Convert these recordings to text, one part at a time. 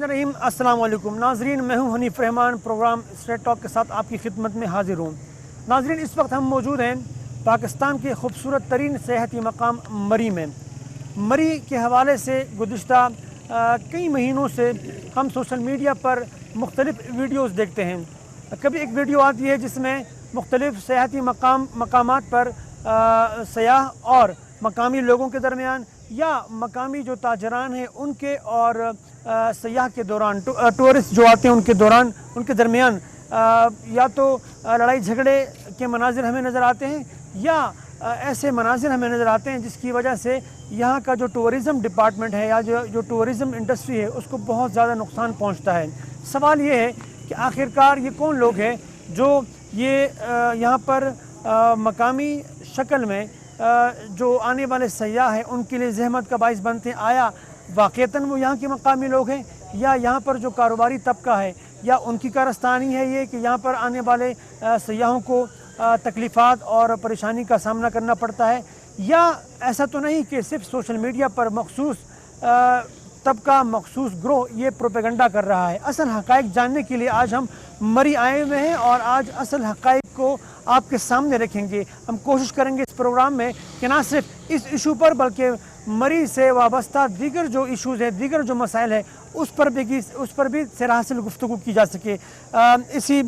रहीम अस्सलाम वालेकुम नाजरीन, मैं हूं Hanif Rahman. Programme straight talk के साथ आपकी खिदमत में हाजिर हूं। नाजरीन, इस वक्त हम मौजूद हैं पाकिस्तान के खूबसूरत तरीन सियाहती मकाम मरी में। मरी के हवाले से गुज़िश्ता कई महीनों से हम सोशल मीडिया पर मुख्तलिफ़ वीडियोस देखते हैं। कभी एक वीडियो आती है जिसमें मुख्तलिफ़ सियाहती मकामात पर सयाह और मकामी लोगों के दरमियान या मकामी जो ताजरान हैं उनके और सयाह के दौरान टूरिस्ट जो आते हैं उनके दौरान उनके दरमियान या तो लड़ाई झगड़े के मनाजिर हमें नज़र आते हैं या ऐसे मनाजिर हमें नज़र आते हैं जिसकी वजह से यहाँ का जो टूरिज़म डिपार्टमेंट है या जो टूरिज़म इंडस्ट्री है उसको बहुत ज़्यादा नुकसान पहुँचता है। सवाल ये है कि आखिरकार ये कौन लोग हैं जो ये यहाँ पर मकामी शक्ल में जो आने वाले सयाह हैं उनके लिए ज़हमत का बाइस बनते हैं। आया वाक़तन वो यहाँ के मकामी लोग हैं या यहाँ पर जो कारोबारी तबका है या उनकी कारस्तानी है ये कि यहाँ पर आने वाले सयाहों को तकलीफ़ात और परेशानी का सामना करना पड़ता है, या ऐसा तो नहीं कि सिर्फ सोशल मीडिया पर मखसूस तबका मखसूस ग्रोह ये प्रोपेगेंडा कर रहा है। असल हक़ाइक़ जानने के लिए आज हम मरी आए हुए हैं और आज असल हक़ाइक़ को आपके सामने रखेंगे। हम कोशिश करेंगे इस प्रोग्राम में कि ना सिर्फ इस इशू पर बल्कि मरी से वाबस्ता दीगर जो इशूज़ हैं, दीगर जो मसाइल हैं उस पर भी सिरा हासिल गुफ्तगू की जा सके। इसी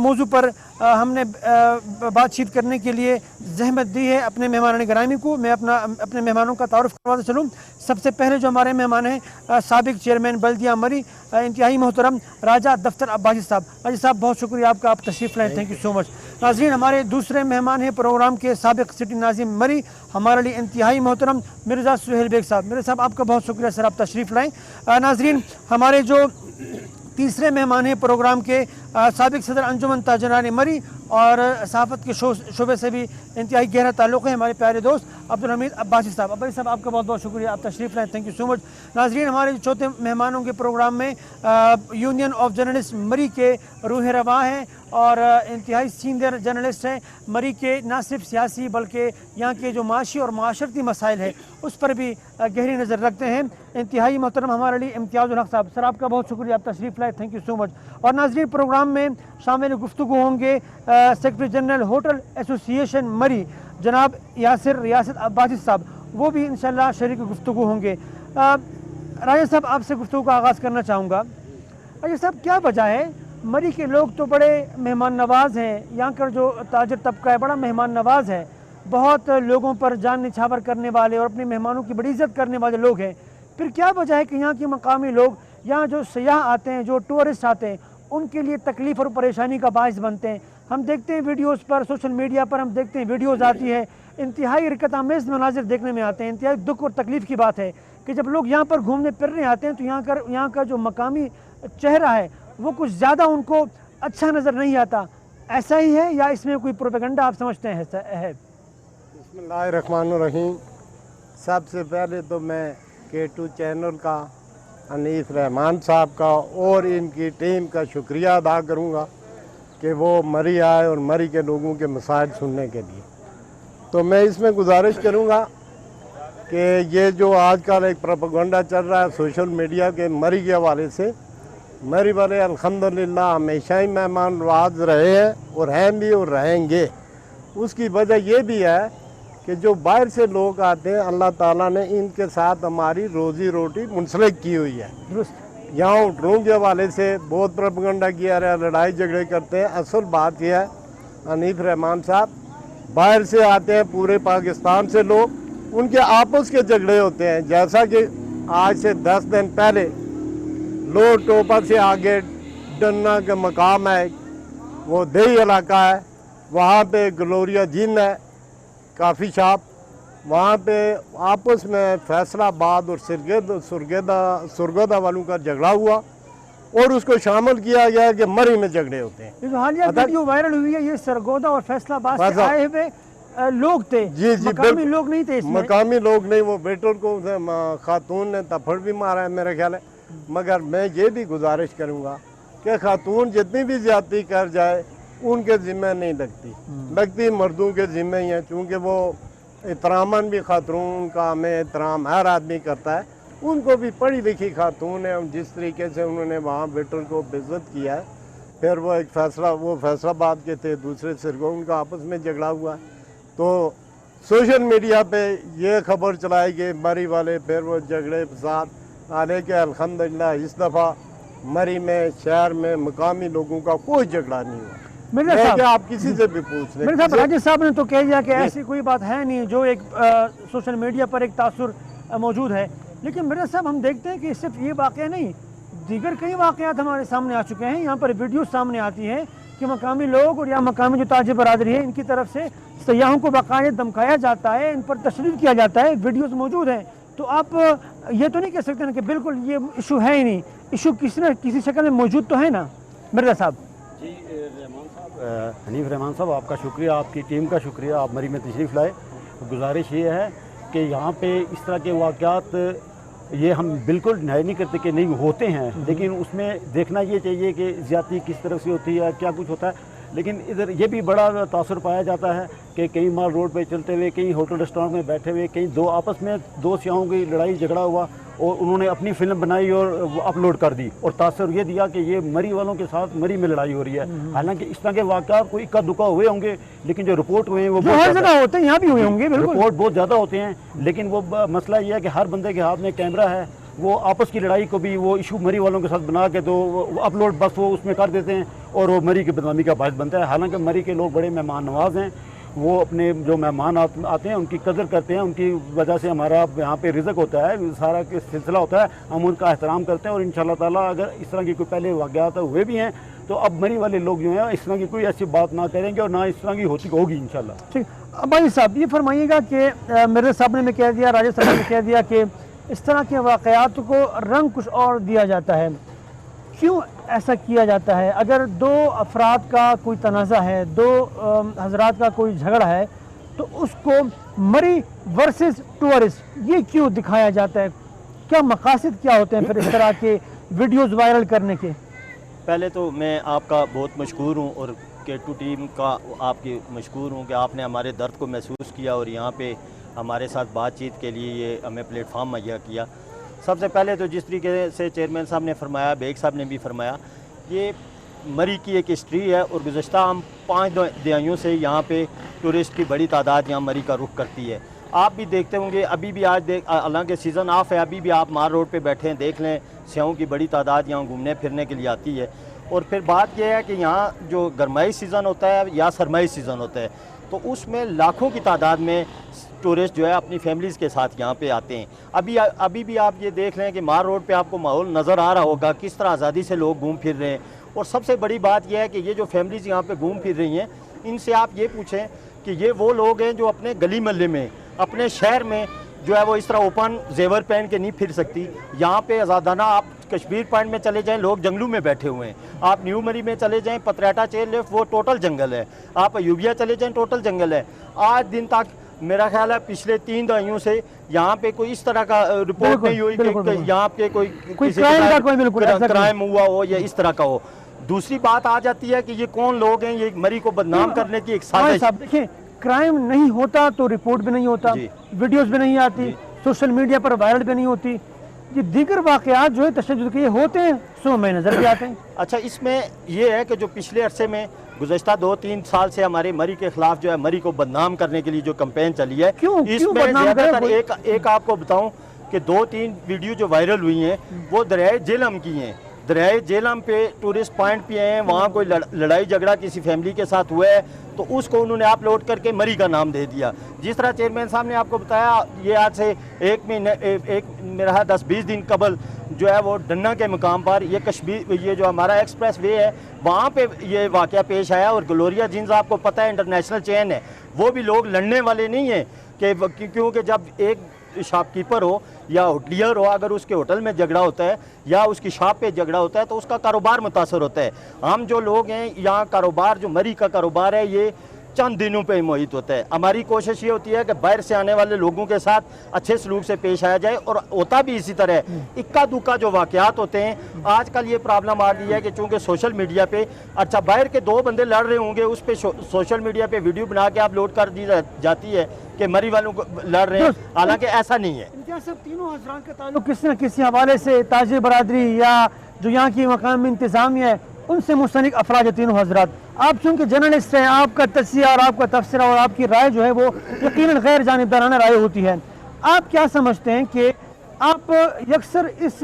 मौजू पर हमने बातचीत करने के लिए ज़हमत दी है अपने मेहमान गिरामी को। मैं अपने मेहमानों का तारुफ़ करवाते चलूँ। सबसे पहले जो हमारे मेहमान हैं साबिक चेयरमैन बल्दिया मरी इंतहाई मोहतरम राजा दफ्तर अब्बासी साहब। राजा साहब, बहुत शुक्रिया आपका, आप तशरीफ़ लाएँ, थैंक यू सो मच। नाज़रीन, हमारे दूसरे मेहमान हैं प्रोग्राम के साबिक सिटी नाज़िम मरी हमारे लिए इंतहाई मोहतरम मिर्ज़ा सुहेल बेग साहब। मिर्ज़ा साहब, आपका बहुत शुक्रिया सर, आप तशरीफ़ लाएँ। नाज़रीन, हमारे जो तीसरे मेहमान हैं प्रोग्राम के साबिक सदर अंजुमन ताजरान मरी और सहाफ़त के शोबे से भी इंतहाई गहरा ताल्लुक़ है हमारे प्यारे दोस्त अब्दुल हमीद अब्बासी साहब। अब्बासी साहब, आपका बहुत बहुत शुक्रिया, आप तशरीफ़ लाएँ, थैंक यू सो मच। नाज़रीन, हमारे चौथे मेहमानों के प्रोग्राम में यूनियन ऑफ जर्नलिस्ट मरी के रूह रवा हैं और इंतहाई सीनियर जर्नलिस्ट हैं। मरी के ना सिर्फ सियासी बल्कि यहाँ के जो माशी और माशरती मसाइल है उस पर भी गहरी नज़र रखते हैं। इंतहाई मोहतरम हमारे लिए इम्तियाज़ुल हक़ साहब। सर, आपका बहुत शुक्रिया, आप तशरीफ़ लाए, थैंक यू सो मच। और नाज़रीन, प्रोग्राम में शामिल गुफ्तगू होंगे सेक्रेटरी जनरल होटल एसोसिएशन मरी जनाब यासिर रियासत अब्बासी साहब, वो भी इंशाल्लाह शरीक गुफ्तगू होंगे। राजा साहब, आपसे गुफ्तगू का आगाज़ करना चाहूँगा। राजा साहब, क्या वजह है मरी के लोग तो बड़े मेहमान नवाज़ हैं, यहाँ का जो ताजर तबका है बड़ा मेहमान नवाज़ है, बहुत लोगों पर जान निछावर करने वाले और अपने मेहमानों की बड़ी इज़्ज़त करने वाले लोग हैं, फिर क्या वजह है कि यहाँ के मकामी लोग, यहाँ जो सयाह आते हैं, जो टूरिस्ट आते हैं, उनके लिए तकलीफ़ और परेशानी का बाइस बनते हैं? हम देखते हैं वीडियोस पर, सोशल मीडिया पर हम देखते हैं वीडियोस आती है, इंतहाई रिकत आमेज़ मनाजिर देखने में आते हैं। इंतहाई दुख और तकलीफ़ की बात है कि जब लोग यहाँ पर घूमने फिरने आते हैं तो यहाँ का जो मकामी चेहरा है वो कुछ ज़्यादा उनको अच्छा नज़र नहीं आता। ऐसा ही है या इसमें कोई प्रोपेगेंडा आप समझते हैं है? बिस्मिल्लाहिर्रहमानिर्रहीम। सबसे पहले तो मैं K2 चैनल का, हनीफ रहमान साहब का और इनकी टीम का शुक्रिया अदा करूँगा कि वो मरी आए और मरी के लोगों के मसाइल सुनने के लिए। तो मैं इसमें गुजारिश करूँगा कि ये जो आजकल एक प्रोपेगेंडा चल रहा है सोशल मीडिया के मरी के हवाले से, मरी वाले अल्हम्दुलिल्लाह हमेशा ही मेहमान नवाज रहे हैं और हैं भी और रहेंगे। उसकी वजह ये भी है कि जो बाहर से लोग आते हैं अल्लाह ताला ने इनके साथ हमारी रोज़ी रोटी मुंसलिक की हुई है। यहाँ होटलों के हवाले से बहुत प्रोपेगेंडा किया रहा है, लड़ाई झगड़े करते हैं। असल बात यह है हनीफ रहमान साहब, बाहर से आते हैं पूरे पाकिस्तान से लोग, उनके आपस के झगड़े होते हैं। जैसा कि आज से 10 दिन पहले लोड टोपा से आगे डन्ना का मकाम है, वो देही इलाका है, वहाँ पे ग्लोरिया जिन है काफ़ी शॉप, वहाँ पे आपस में फैसलाबाद और सुरगदा वालों का झगड़ा हुआ और उसको शामिल किया गया कि मरी में झगड़े होते हैं। ये जो हालिया वीडियो वायरल हुई है ये सरगोदा और फैसलाबाद से आए हुए लोग थे, जी जी, मकामी लोग नहीं थे इसमें। मकामी लोग नहीं, वो बेटर को खातून ने तफड़ भी मारा है मेरे ख्याल है। मगर मैं ये भी गुजारिश करूँगा कि खातून जितनी भी ज्यादती कर जाए उनके ज़िम्मे नहीं लगती मर्दों के ज़िम्मे ही है, चूँकि वो एहतरामन भी खातून का हमें एहतराम हर आदमी करता है। उनको भी पढ़ी लिखी खातून है, जिस तरीके से उन्होंने वहाँ वेटर को बेइज्जत किया है। फिर वो एक फैसला, वो फैसलाबाद के थे, दूसरे सिरगो, उनका आपस में झगड़ा हुआ। तो सोशल मीडिया पे ये खबर चलाई गई मरी वाले, फिर वो झगड़े फसाद आने के अल्हम्दुलिल्लाह इस दफ़ा मरी में शहर में मकामी लोगों का कोई झगड़ा नहीं हुआ। मिर्जा साहब, आप किसी से भी पूछ लें। मेरे साहब राजेश साहब ने तो कह दिया कि ऐसी कोई बात है नहीं, जो एक सोशल मीडिया पर एक तासुर मौजूद है। लेकिन मिर्जा साहब हम देखते हैं कि सिर्फ ये वाक़या नहीं, दीगर कई वाक़यात हमारे सामने आ चुके हैं। यहाँ पर वीडियो सामने आती है कि मकामी लोग और या मकामी जो ताजिर बरादरी है, इनकी तरफ से सयाहों को बाकायदा धमकाया जाता है, इन पर तशरीफ किया जाता है, वीडियोस मौजूद हैं। तो आप ये तो नहीं कह सकते ना कि बिल्कुल ये इशू है ही नहीं, इशू किसी न किसी शक्ल में मौजूद तो है ना मिर्जा साहब? जी रहमान साहब, हनीफ रहमान साहब, आपका शुक्रिया, आपकी टीम का शुक्रिया, आप मरी में तशरीफ़ लाए। गुजारिश ये है कि यहाँ पे इस तरह के वाक़यात ये हम बिल्कुल न्याय नहीं करते कि नहीं होते हैं, लेकिन उसमें देखना ये चाहिए कि ज़्यादती किस तरफ से होती है, क्या कुछ होता है। लेकिन इधर ये भी बड़ा तासुर पाया जाता है कि कई माल रोड पे चलते हुए, कहीं होटल रेस्टोरेंट में बैठे हुए, कहीं दो आपस में दो सियाहों की लड़ाई झगड़ा हुआ और उन्होंने अपनी फिल्म बनाई और अपलोड कर दी, और तासुर ये दिया कि ये मरी वालों के साथ मरी में लड़ाई हो रही है। हालांकि इस तरह के वाक़यात कोई इक्का दुक्का हुए होंगे, लेकिन जो रिपोर्ट हुए हैं वो हर जगह होते हैं, यहाँ भी हुए होंगे, बिल्कुल रिपोर्ट बहुत ज़्यादा होते हैं। लेकिन वो मसला ये है कि हर बंदे के हाथ में कैमरा है, वो आपस की लड़ाई को भी वो इशू मरी वालों के साथ बना के तो अपलोड बस वो उसमें कर देते हैं और वो मरी की बदनामी का बायस बनता है। हालांकि मरी के लोग बड़े मेहमान नवाज हैं, वो अपने जो मेहमान आते हैं उनकी कदर करते हैं, उनकी वजह से हमारा यहाँ पे रिज़्क होता है, सारा सिलसिला होता है, हम उनका एहतराम करते हैं। और इंशाल्लाह ताला अगर इस तरह की कोई पहले वाक़यात हुए भी हैं तो अब मरी वाले लोग जो हैं इस तरह की कोई ऐसी बात ना करेंगे और ना इस तरह की होती होगी इंशाल्लाह। ठीक। अब भाई साहब ये फरमाइएगा कि मेरे साहब ने कह दिया, राजेश साहब ने कह दिया कि इस तरह के वाक़यात को रंग कुछ और दिया जाता है, क्यों ऐसा किया जाता है? अगर दो अफराद का कोई तनाज़ा है, दो हजरात का कोई झगड़ा है, तो उसको मरी वर्सेस टूरिस्ट ये क्यों दिखाया जाता है? क्या मकासद क्या होते हैं फिर इस तरह के वीडियोस वायरल करने के? पहले तो मैं आपका बहुत मशकूर हूँ और K2 टीम का आपकी मशकूर हूँ कि आपने हमारे दर्द को महसूस किया और यहाँ पे हमारे साथ बातचीत के लिए ये हमें प्लेटफॉर्म मुहैया किया। सबसे पहले तो जिस तरीके से चेयरमैन साहब ने फरमाया, बेग साहब ने भी फरमाया, ये मरी की एक हिस्ट्री है और गुज़श्ता हम 5 दहाइयों से यहाँ पे टूरिस्ट की बड़ी तादाद यहाँ मरी का रुख करती है। आप भी देखते होंगे, अभी भी आज हालांकि सीज़न ऑफ है, अभी भी आप मार रोड पे बैठे हैं, देख लें, सियाहों की बड़ी तादाद यहाँ घूमने फिरने के लिए आती है। और फिर बात यह है कि यहाँ जो गरमाई सीज़न होता है या सरमाई सीज़न होता है, तो उसमें लाखों की तादाद में टूरिस्ट जो है अपनी फैमिलीज़ के साथ यहाँ पे आते हैं। अभी भी आप ये देख लें कि मार रोड पे आपको माहौल नज़र आ रहा होगा, किस तरह आज़ादी से लोग घूम फिर रहे हैं। और सबसे बड़ी बात यह है कि ये जो फैमिलीज़ यहाँ पे घूम फिर रही हैं, इनसे आप ये पूछें कि ये वो लोग हैं जो अपने गली महल्ले में, अपने शहर में जो है वो इस तरह ओपन जेवर पहन के नहीं फिर सकती। यहाँ पे आज़ादाना आप कश्मीर पॉइंट में चले जाएं, लोग जंगलों में बैठे हुए हैं। आप न्यू मरी में चले जाएं, पतराटा चेयर लिफ्ट, वो टोटल जंगल है। आप अयूबिया चले जाएं, टोटल जंगल है। आज दिन तक मेरा ख्याल है पिछले 3 दहाइयों से यहाँ पे कोई इस तरह का रिपोर्ट नहीं हुई कि यहाँ पे कोई क्राइम हुआ हो या इस तरह का हो। दूसरी बात आ जाती है कि ये कौन लोग हैं, ये मरी को बदनाम करने की एक साजिश। देखिए, क्राइम नहीं होता तो रिपोर्ट भी नहीं होता, वीडियोस भी नहीं आती, सोशल मीडिया पर वायरल भी नहीं होती। ये दीगर वाक़यात जो है तशद्दुद के होते हैं, सो में नजर भी आते हैं। अच्छा, इसमें यह है कि जो पिछले अरसे में गुज़श्ता 2-3 साल से हमारे मरी के खिलाफ जो है मरी को बदनाम करने के लिए जो कैंपेन चली है, इसमें ज़्यादातर एक आपको बताऊं कि 2-3 वीडियो जो वायरल हुई हैं वो दरियाए जेलम की हैं। दरियाए जेलम पे टूरिस्ट पॉइंट पे हैं, वहाँ कोई लड़ाई झगड़ा किसी फैमिली के साथ हुआ है तो उसको उन्होंने अपलोड करके मरी का नाम दे दिया। जिस तरह चेयरमैन साहब ने आपको बताया, ये आज से मेरा 10-20 दिन कबल जो है वो डन्ना के मुकाम पर ये कश्मीर, ये जो हमारा एक्सप्रेस वे है, वहाँ पे ये वाक़या पेश आया। और ग्लोरिया जीन्स आपको पता है इंटरनेशनल चेन है, वो भी लोग लड़ने वाले नहीं हैं कि क्योंकि जब एक शॉपकीपर हो या होटलियर हो, अगर उसके होटल में झगड़ा होता है या उसकी शॉप पे झगड़ा होता है तो उसका कारोबार मुतासर होता है। हम जो लोग हैं यहाँ कारोबार, जो मरी का कारोबार है, ये चंद दिनों पे ही मोहित होता है। हमारी कोशिश ये होती है कि बाहर से आने वाले लोगों के साथ अच्छे सलूक से पेश आया जाए, और होता भी इसी तरह है। इक्का दुक्का जो वाक़यात होते हैं, आजकल ये प्रॉब्लम आ गई है कि चूँकि सोशल मीडिया पे, अच्छा बाहर के दो बंदे लड़ रहे होंगे, उस पर सोशल मीडिया पे वीडियो बना के अपलोड कर दी जाती है कि मरी वालों को लड़ रहे हैं, हालांकि ऐसा नहीं है। इनके सब तीनों हज़रात का ताल्लुक किसी न किसी हवाले से ताजिर बरादरी या जो यहाँ की मकामी इंतज़ामिया है उनसे मुस्तनिक अफराद, तीनों हज़रात। आप चूँकि जर्नलिस्ट हैं, आपका तस्सीरा और आपका तबसरा और आपकी राय जो है वो यकीनन गैर जानिबदाराना राय होती है। आप क्या समझते हैं कि आप यकसर इस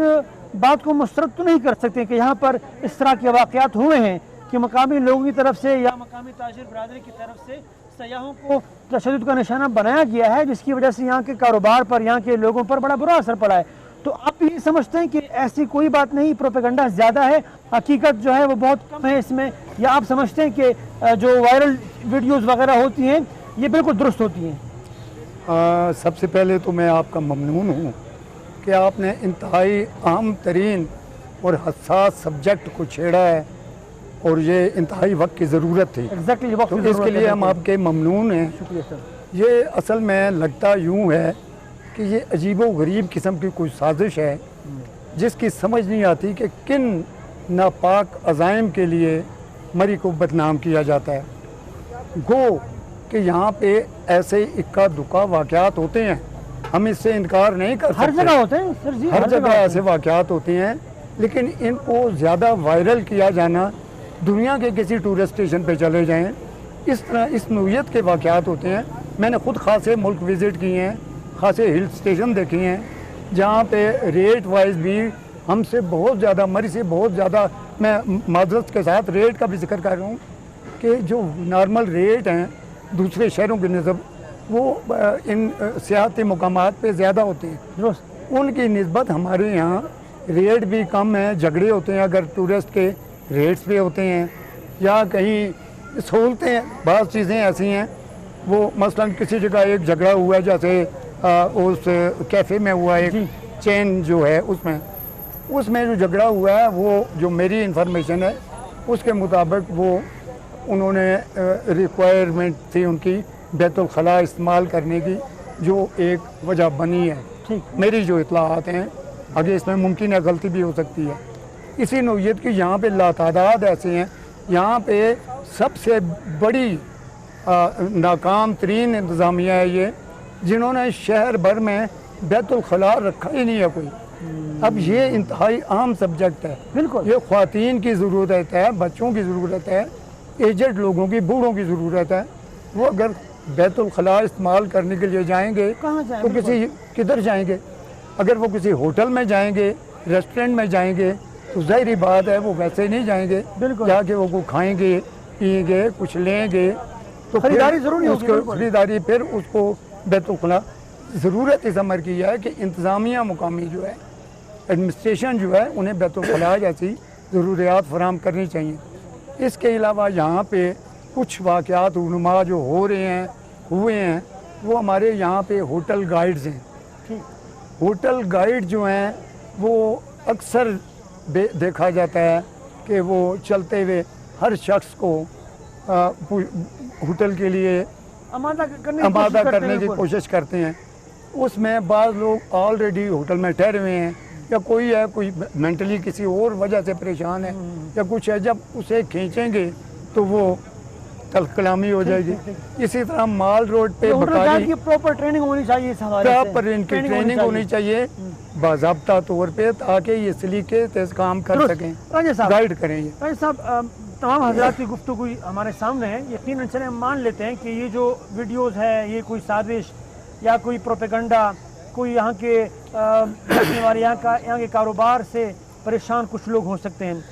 बात को मुस्तरद तो नहीं कर सकते कि यहाँ पर इस तरह के वाक़यात हुए हैं कि मकामी लोगों की तरफ से या मकामी ताजिर बरादरी की तरफ से सयाहों को तशद्दुद का निशाना बनाया गया है, जिसकी वजह से यहाँ के कारोबार पर, यहाँ के लोगों पर बड़ा बुरा असर पड़ा है। तो आप ये समझते हैं कि ऐसी कोई बात नहीं, प्रोपेगेंडा ज़्यादा है, हकीकत जो है वो बहुत कम है इसमें, या आप समझते हैं कि जो वायरल वीडियोस वगैरह होती हैं ये बिल्कुल दुरुस्त होती हैं? सबसे पहले तो मैं आपका ममनून हूँ कि आपने इंतहाई अहम तरीन और हसास सब्जेक्ट को छेड़ा है, और ये इंतहाई वक्त की ज़रूरत थी। एग्जैक्टली वक्त तो की इसके ज़रूरत लिए है। हम आपके ममनून हैं। शुक्रिया सर। ये असल में लगता यूँ है कि ये अजीब व गरीब किस्म की कोई साजिश है जिसकी समझ नहीं आती कि किन नापाक अज़ाइम के लिए मरी को बदनाम किया जाता है। गो कि यहाँ पे ऐसे इक्का दुक्का वाक़यात होते हैं, हम इससे इनकार नहीं कर सकते। हर जगह होते हैं सर जी, हर जगह होते हैं। ऐसे वाक़यात होते हैं, लेकिन इनको ज़्यादा वायरल किया जाना, दुनिया के किसी टूरिस्ट स्टेशन पे चले जाएं, इस तरह इस नौइयत के वाक़यात होते हैं। मैंने ख़ुद ख़ासे मुल्क विज़िट किए हैं, ख़ासे हिल स्टेशन देखे हैं, जहाँ पे रेट वाइज भी हमसे बहुत ज़्यादा, मरी से बहुत ज़्यादा, मैं माजरत के साथ रेट का भी जिक्र कर रहा हूँ कि जो नॉर्मल रेट हैं दूसरे शहरों की नज़र वो इन सियाहती मकामात पे ज़्यादा होते हैं, दुरुस्त। उनकी निस्बत हमारे यहाँ रेट भी कम है। झगड़े होते हैं अगर टूरिस्ट के रेट्स पे होते हैं, या कहीं सहूलतें, बाज़ चीज़ें ऐसी हैं, वो मसलन किसी जगह एक झगड़ा हुआ है, जैसे उस कैफ़े में हुआ, एक चेन जो है उसमें जो झगड़ा हुआ है, वो जो मेरी इंफॉर्मेशन है उसके मुताबिक वो उन्होंने रिक्वायरमेंट थी उनकी बैतुल खला इस्तेमाल करने की, जो एक वजह बनी है। ठीक, मेरी जो इतलाहात हैं, आगे इसमें मुमकिन है गलती भी हो सकती है। इसी नौइयत की यहाँ पे लातादाद ऐसे हैं। यहाँ पे सबसे बड़ी नाकाम तरीन इंतज़ामिया है ये, जिन्होंने शहर भर में बैतुल खला रखा ही नहीं है कोई। अब ये इंतहाई अहम सब्जेक्ट है। बिल्कुल। ये ख्वातीन की ज़रूरत है, बच्चों की ज़रूरत है, एजड लोगों की, बूढ़ों की ज़रूरत है। वो अगर बैतुल खला इस्तेमाल करने के लिए जाएंगे कहाँ जाएं? तो किधर जाएंगे? अगर वो किसी होटल में जाएंगे, रेस्टोरेंट में जाएंगे, तो ज़ाहिरी बात है वो वैसे ही नहीं जाएंगे। बिल्कुल। जाके वो कुछ खाएंगे, पिएंगे, कुछ लेंगे, तो खरीदारी ज़रूरी होगी, उसको बिल्कुल। खरीदारी, फिर उसको बैतुल खला। ज़रूरत इस अमर की है कि इंतज़ामिया मुकामी जो है, एडमिनिस्ट्रेशन जो है, उन्हें बैतुल खला जैसी ज़रूरियात फराहम करनी चाहिए। इसके अलावा यहाँ पे कुछ वाक़यात रूनुमा जो हो रहे हैं, हुए हैं, वो हमारे यहाँ पे होटल गाइड्स हैं। होटल गाइड जो हैं वो अक्सर देखा जाता है कि वो चलते हुए हर शख्स को होटल के लिए आमादा करने की कोशिश करते हैं। उसमें बाज़ लोग ऑलरेडी होटल में ठहरे हुए हैं, या कोई है, कोई मेंटली किसी और वजह से परेशान है या कुछ है, जब उसे खींचेंगे तो वो कलामी हो जाएगी। इसी तरह माल रोड पे की प्रॉपर ट्रेनिंग होनी चाहिए इस हवाले से। प्रॉपर इनकी ट्रेनिंग होनी चाहिए बाज़ाब्ता तौर पे, ताकि ये सलीके से काम कर सकें, गाइड करें। ये राजा साहब, तमाम हज़रात की गुफ्तगू हमारे सामने है। यकीनन चलें हम मान लेते हैं कि ये जो वीडियोज़ है ये कोई साजिश या कोई प्रोपेगेंडा, कोई यहाँ के रहने वाले यहाँ के कारोबार से परेशान कुछ लोग हो सकते हैं।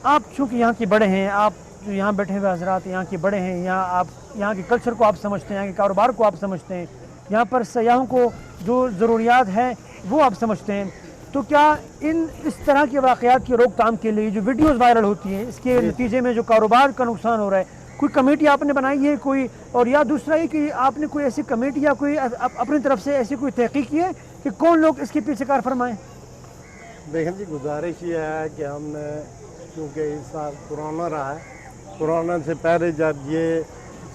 आप चूँकि यहाँ के बड़े हैं, आप जो यहाँ बैठे हुए हज़रात यहाँ के बड़े हैं, आप यहाँ के कल्चर को आप समझते हैं, यहाँ के कारोबार को आप समझते हैं, यहाँ पर सयाहों को जो ज़रूरियात है वो आप समझते हैं, तो क्या इस तरह के वाक़यात की रोकथाम के लिए जो वीडियोज़ वायरल होती हैं, इसके नतीजे में जो कारोबार का नुकसान हो रहा है, कोई कमेटी आपने बनाई है कोई? और या दूसरा ये कि आपने कोई ऐसी कमेटी या कोई अपनी तरफ से ऐसी कोई तहकीक की है कि कौन लोग इसके पीछे कार फरमाएँ? देखें जी, गुजारिश ये है कि हमने, क्योंकि इस साल कोरोना रहा है, कोरोना से पहले जब ये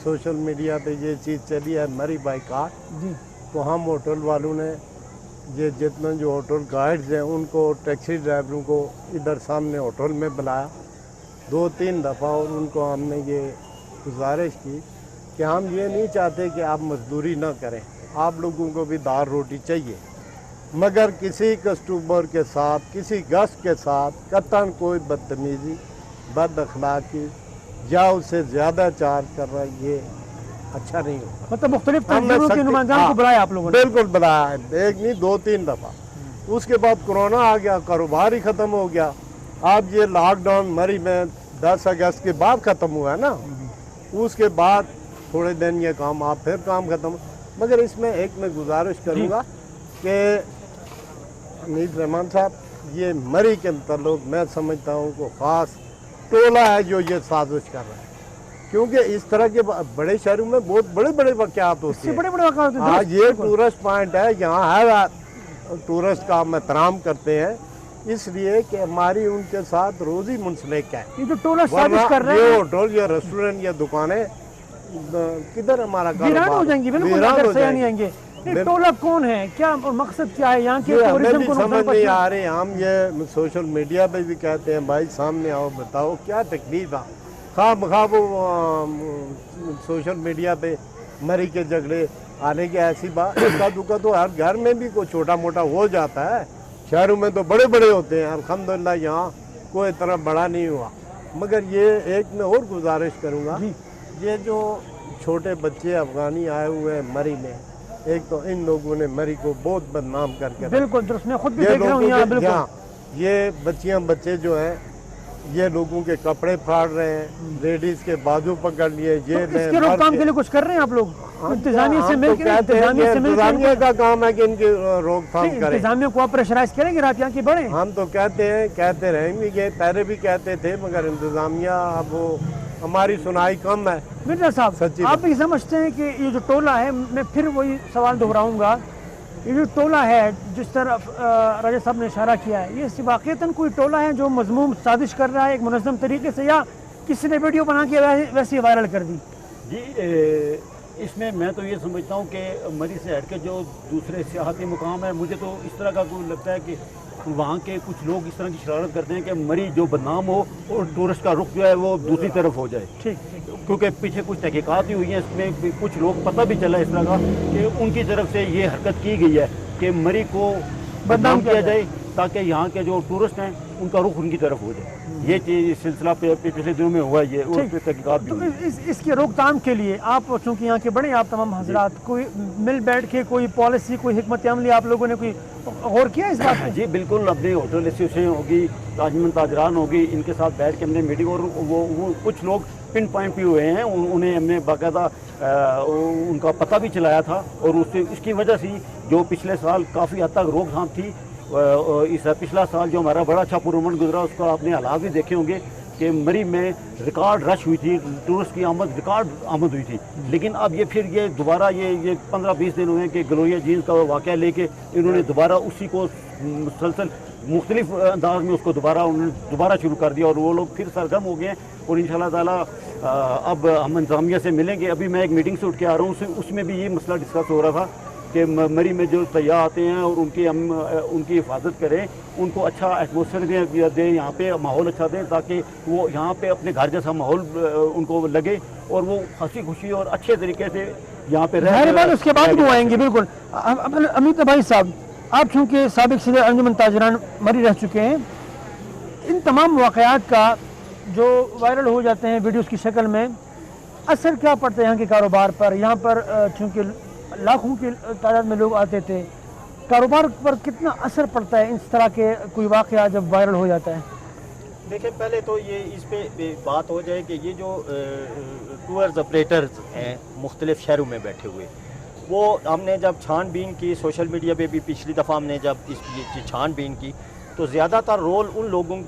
सोशल मीडिया पे ये चीज़ चली है मरी बाई कार, जी तो हम होटल वालों ने ये जितने जो होटल गाइड्स हैं उनको टैक्सी ड्राइवरों को इधर सामने होटल में बुलाया 2-3 दफ़ा, और उनको हमने ये गुजारिश की कि हम ये नहीं चाहते कि आप मजदूरी ना करें, आप लोगों को भी दाल रोटी चाहिए, मगर किसी कस्टमर के साथ, किसी गेस्ट के साथ कतन कोई बदतमीज़ी, बद अखलाकी या उससे ज़्यादा चार्ज कर रहा है, ये अच्छा नहीं होगा। मतलब मुख्तलिफ हमने तंजीमों के सख्ती- नुमाइंदान को हाँ, बुलाया आप लोगों ने? बिल्कुल बुलाया है, एक नहीं 2-3 दफ़ा। उसके बाद कोरोना आ गया, कारोबार ही ख़त्म हो गया। अब ये लॉकडाउन मरी में 10 अगस्त के बाद ख़त्म हुआ है ना, उसके बाद थोड़े दिन ये काम आप फिर काम ख़त्म। मगर इसमें एक मैं गुजारिश करूँगा कि हनीफ रहमान साहब, ये मरी के मतलब मैं समझता हूँ को ख़ास टोला है जो ये साजिश कर रहा है, क्योंकि इस तरह के बड़े शहरों में बहुत बड़े बड़े वाक़यात होते इससे हैं। बड़े बड़े वाक़यात होते हैं। हाँ, ये टूरिस्ट पॉइंट है, यहाँ हर टूरिस्ट का हम एहतराम करते हैं, इसलिए कि हमारी उनके साथ रोज़ी मुंसलिक है। ये जो टोला साजिश वरना कर रहे ये हैं होटल, ये रेस्टोरेंट, ये दुकानें किधर हमारा वीरान कारोबार हो जाएंगी, बिल्कुल वीरान अगर हो सही नहीं जाएंगी। आएंगे। ये टोला कौन है, क्या और मकसद क्या है, यहाँ के ये हमें टूरिज्म भी को समझ नुकसान नहीं पहुंचा? आ रही। हम ये सोशल मीडिया पे भी कहते हैं भाई सामने आओ बताओ क्या तकलीफ है। खा वो सोशल मीडिया पे मरी के झगड़े आने की ऐसी बात, इक्का दुक्का तो हर घर में भी कोई छोटा मोटा हो जाता है, शहरों में तो बड़े बड़े होते हैं। अल्हम्दुलिल्लाह यहाँ कोई इतना बड़ा नहीं हुआ। मगर ये एक मैं और गुजारिश करूँगा, ये जो छोटे बच्चे अफगानी आए हुए हैं मरी में, एक तो इन लोगों ने मरी को बहुत बदनाम करके रखा। बिल्कुल दुरुस्त, मैं खुद भी ये देख रहा हूँ लोगों यहाँ के बिल्कुल। हाँ, ये बच्चे जो हैं ये लोगों के कपड़े फाड़ रहे हैं, लेडीज के बाजू पकड़ लिए, ये तो इसके रोकथाम के लिए कुछ कर रहे हैं आप लोग? इंतजामिया से मिल के इंतजामिया का काम है कि इनकी रोकथाम करें। इंतजामिया को आप प्रेशराइज करेंगे रात यहाँ की बढ़े? हम तो कहते रहेंगे, ये पहले भी कहते थे, मगर इंतजामिया अब वो हमारी सुनाई कम है। मिर्जा साहब, सच्ची आप भी समझते हैं कि ये जो टोला है, मैं फिर वही सवाल दोहराऊंगा, ये जो टोला है जिस तरह राजा साहब ने इशारा किया है, ये वाक़ईतन कोई टोला है जो मजमूम साजिश कर रहा है एक मुनज़्ज़म तरीके से, या किसी ने वीडियो बना के वैसे वायरल कर दी? जी, इसमें मैं तो ये समझता हूँ कि मरी से हट के जो दूसरे सियाहती मुकाम है, मुझे तो इस तरह का कोई लगता है कि वहाँ के कुछ लोग इस तरह की शरारत करते हैं कि मरी जो बदनाम हो और टूरिस्ट का रुख जो है वो दूसरी तरफ हो जाए। ठीक, क्योंकि पीछे कुछ तहकीकात भी हुई हैं, इसमें भी कुछ लोग पता भी चला इस तरह का कि उनकी तरफ से ये हरकत की गई है कि मरी को बदनाम किया जाए ताकि यहाँ के जो टूरिस्ट हैं उनका रुख उनकी तरफ हो जाए। ये चीज़ सिलसिला पिछले दिनों में हुआ, ये और तहकीकात भी तो हुई। इसके रोकथाम के लिए आप चूँकि यहाँ के बड़े आप तमाम हजरात, कोई मिल बैठ के कोई पॉलिसी, कोई हिकमत अमली आप लोगों ने कोई गौर किया इस बात पे? जी बिल्कुल, अपनी होटल एसोसिएशन होगी, ताजमन ताजरान होगी, इनके साथ बैठ के हमने मीटिंग, और वो कुछ लोग पिन पॉइंट भी हुए हैं, उन्हें हमने बाकायदा उनका पता भी चलाया था, और उससे इसकी वजह से जो पिछले साल काफ़ी हद तक रोकथाम थी, इस पिछला साल जो हमारा बड़ा अच्छा पुरअमन गुजरा उसका आपने हालात भी देखे होंगे कि मरी में रिकॉर्ड रश हुई थी, टूरिस्ट की रिकॉर्ड आमद हुई थी। लेकिन अब ये फिर ये दोबारा ये 15-20 दिन हुए हैं कि ग्लोरिया जीन्स का वाक़या लेके इन्होंने दोबारा उसी को मुसलसल मुख्तलिफ अंदाज में उसको दोबारा शुरू कर दिया, और वो लोग फिर सरगर्म हो गए हैं। और इंशाल्लाह ताला अब हम इंतजामिया से मिलेंगे। अभी मैं एक मीटिंग से उठ के आ रहा हूँ, उसमें भी ये मसला डिस्कस हो रहा था कि मरी में जो सयाह आते हैं और उनकी हिफाजत करें, उनको अच्छा एटमॉस्फेयर दें, यहाँ पे माहौल अच्छा दें ताकि वो यहाँ पे अपने घर जैसा माहौल उनको लगे और वो हंसी खुशी और अच्छे तरीके से यहाँ पे जाहिर बात उसके बाद वो आएंगे। बिल्कुल। अमित भाई साहब, आप चूँकि साबिक सदर अंजुमन ताजरान मरी रह चुके हैं, इन तमाम वाक़यात का जो वायरल हो जाते हैं वीडियोज़ की शक्ल में, असर क्या पड़ता है यहाँ के कारोबार पर? यहाँ पर चूँकि लाखों की तादाद में लोग आते थे, कारोबार पर कितना असर पड़ता है इस तरह के कोई वाक़या जब वायरल हो जाता है? देखिए, पहले तो ये इस पे बात हो जाए कि ये जो टूर्स ऑपरेटर्स हैं मुख्तलिफ शहरों में बैठे हुए, वो हमने जब छानबीन की, सोशल मीडिया पे भी पिछली दफ़ा हमने जब ये छानबीन की, तो ज़्यादातर रोल उन लोगों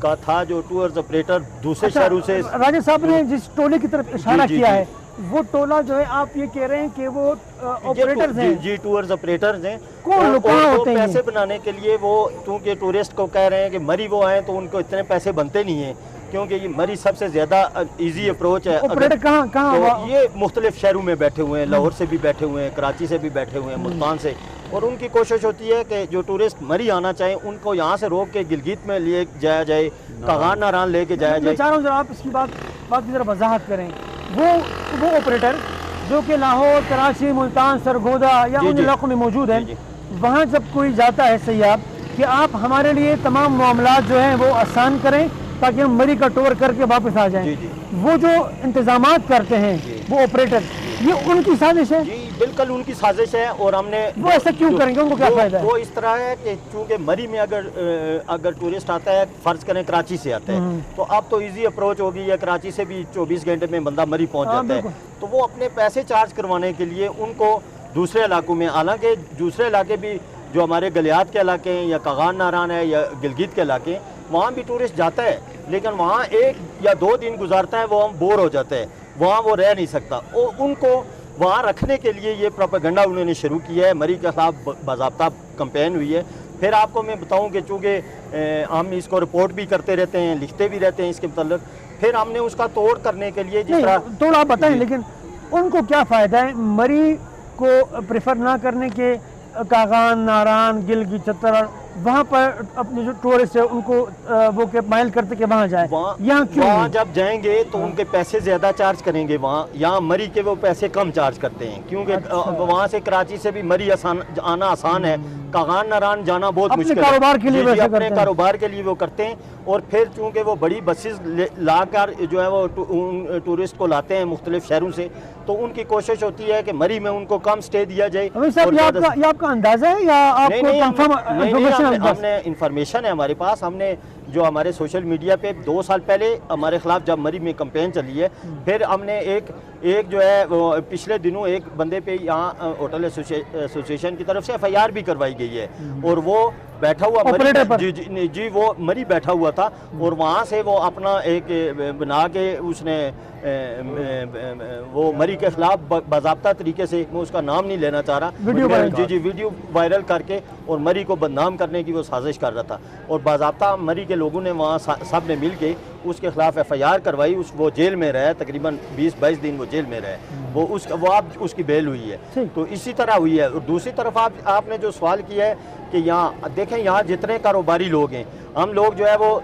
का था जो टूर्स ऑपरेटर दूसरे शहरों से। राजा साहब ने जिस टोले की तरफ इशारा किया है, वो टोला जो है आप ये कह रहे हैं कि वो ऑपरेटर्स हैं? जी, टूर्स ऑपरेटर्स हैं। कौन लोग कहाँ होते हैं? पैसे बनाने के लिए वो, क्योंकि टूरिस्ट को कह रहे हैं कि मरी वो आए तो उनको इतने पैसे बनते नहीं हैं, کیونکہ یہ مری سب سے زیادہ ایزی اپروچ ہے. آپریٹر کہاں تو یہ مختلف شہروں میں بیٹھے ہوئے ہیں, لاہور سے بھی بیٹھے ہوئے ہیں, کراچی سے بھی بیٹھے ہوئے ہیں, ملتان سے, اور ان کی کوشش ہوتی ہے کہ جو ٹورسٹ مری آنا چاہیں ان کو یہاں سے روک کے گلگت میں لے جایا جائے, کاغان ناران لے کے جایا میں جائے. چاہ رہا ہوں ذرا آپ اس کی بات کی ذرا وضاحت کریں. وہ آپریٹر جو کہ لاہور, کراچی, ملتان, سرگودا یا ان علاقوں میں موجود ہیں, وہاں جب کوئی جاتا ہے سیاح کہ آپ ہمارے لیے تمام معاملات جو ہیں وہ آسان کریں تاکہ ہم مری کا ٹور کر کے واپس آ جائیں, وہ جو انتظامات کرتے ہیں وہ آپریٹر, یہ ان کی سازش ہے؟ جی بالکل ان کی سازش ہے. اور ہم نے وہ ایسا کیوں کریں گے, ان کو کیا فائدہ ہے؟ وہ اس طرح ہے کہ چونکہ مری میں اگر ٹورسٹ آتا ہے, فرض کریں کراچی سے آتا ہے, تو اب تو ایزی اپروچ ہوگی, یا کراچی سے بھی 24 گھنٹے میں بندہ مری پہنچ جاتا ہے. تو وہ اپنے پیسے چارج کروانے کے لیے ان کو دوسرے علاقوں میں, حالانکہ دوسرے علاقے بھی جو ہمارے گلیات کے علاقے ہیں یا کاغان ناران ہے یا گلگت کے علاقے, وہاں بھی ٹورسٹ جاتا ہے, لیکن وہاں 1 یا 2 دن گزارتا ہے, وہ بور ہو جاتا ہے, وہاں وہ رہ نہیں سکتا. ان کو وہاں رکھنے کے لیے یہ پروپیگنڈا انہوں نے شروع کیا ہے. مری کے خلاف باضابطہ کمپین ہوئی ہے. پھر آپ کو میں بتاؤں کہ چونکہ ہم اس کو رپورٹ بھی کرتے رہتے ہیں, لکھتے بھی رہتے ہیں اس کے متعلق, پھر ہم نے اس کا توڑ کرنے کے لیے جس طرح توڑ آپ بتائیں, لیکن ان کو کیا فائدہ ہے مری کو پریفر نہ کرنے کے؟ کاغان ناران, گلگت چتر, وہاں پر اپنے جو ٹورسٹ ہے ان کو وہ مائل کرتے کہ وہاں جائیں. یہاں کیوں؟ وہاں جب جائیں گے تو ان کے پیسے زیادہ چارج کریں گے وہاں, یہاں مری کے وہ پیسے کم چارج کرتے ہیں, کیونکہ وہاں سے کراچی سے بھی مری آنا آسان ہے, کاغان ناران جانا بہت مشکل ہے. کاروبار کے لیے اپنے کاروبار کے لیے وہ کرتے ہیں. اور پھر چونکہ وہ بڑی بسز لا کر جو ہے وہ ٹورسٹ کو لاتے ہیں مختلف شہروں سے, تو ان کی کوشش ہوتی ہے کہ مری میں ان کو کم سٹے دیا جائے. یہ آپ کا اندازہ ہے یا آپ کو کنفرم؟ ہم نے انفارمیشن ہے ہمارے پاس. ہم نے جو ہمارے سوشل میڈیا پہ 2 سال پہلے ہمارے خلاف جب مری میں کمپین چلی ہے, پھر ہم نے ایک جو ہے پچھلے دنوں ایک بندے پہ یہاں ہوٹل ایسوسیشن کی طرف سے FIR بھی کروائی گئی ہے, اور وہ بیٹھا ہوا جی وہ مری بیٹھا ہوا تھا, اور وہاں سے وہ اپنا ایک بنا کے اس نے وہ مری کے خلاف باضابطہ طریقے سے, میں اس کا نام نہیں لینا چاہ رہا, ویڈیو وائرل کر کے اور مری کو بدنام کرنے کی وہ سازش کر رہا تھا. اور باضابطہ مری کے لوگوں نے وہاں سب نے مل کے اس کے خلاف FIR کروائی. وہ جیل میں رہے, تقریباً 20-22 دن وہ جیل میں رہے. وہ اب اس کی بیل ہوئی ہے. تو اسی طرح ہوئی ہے. اور دوسری طرف آپ نے جو سوال کیا ہے کہ یہاں دیکھیں, یہاں جتنے کاروباری لوگ ہیں, ہم لوگ جو ہے وہ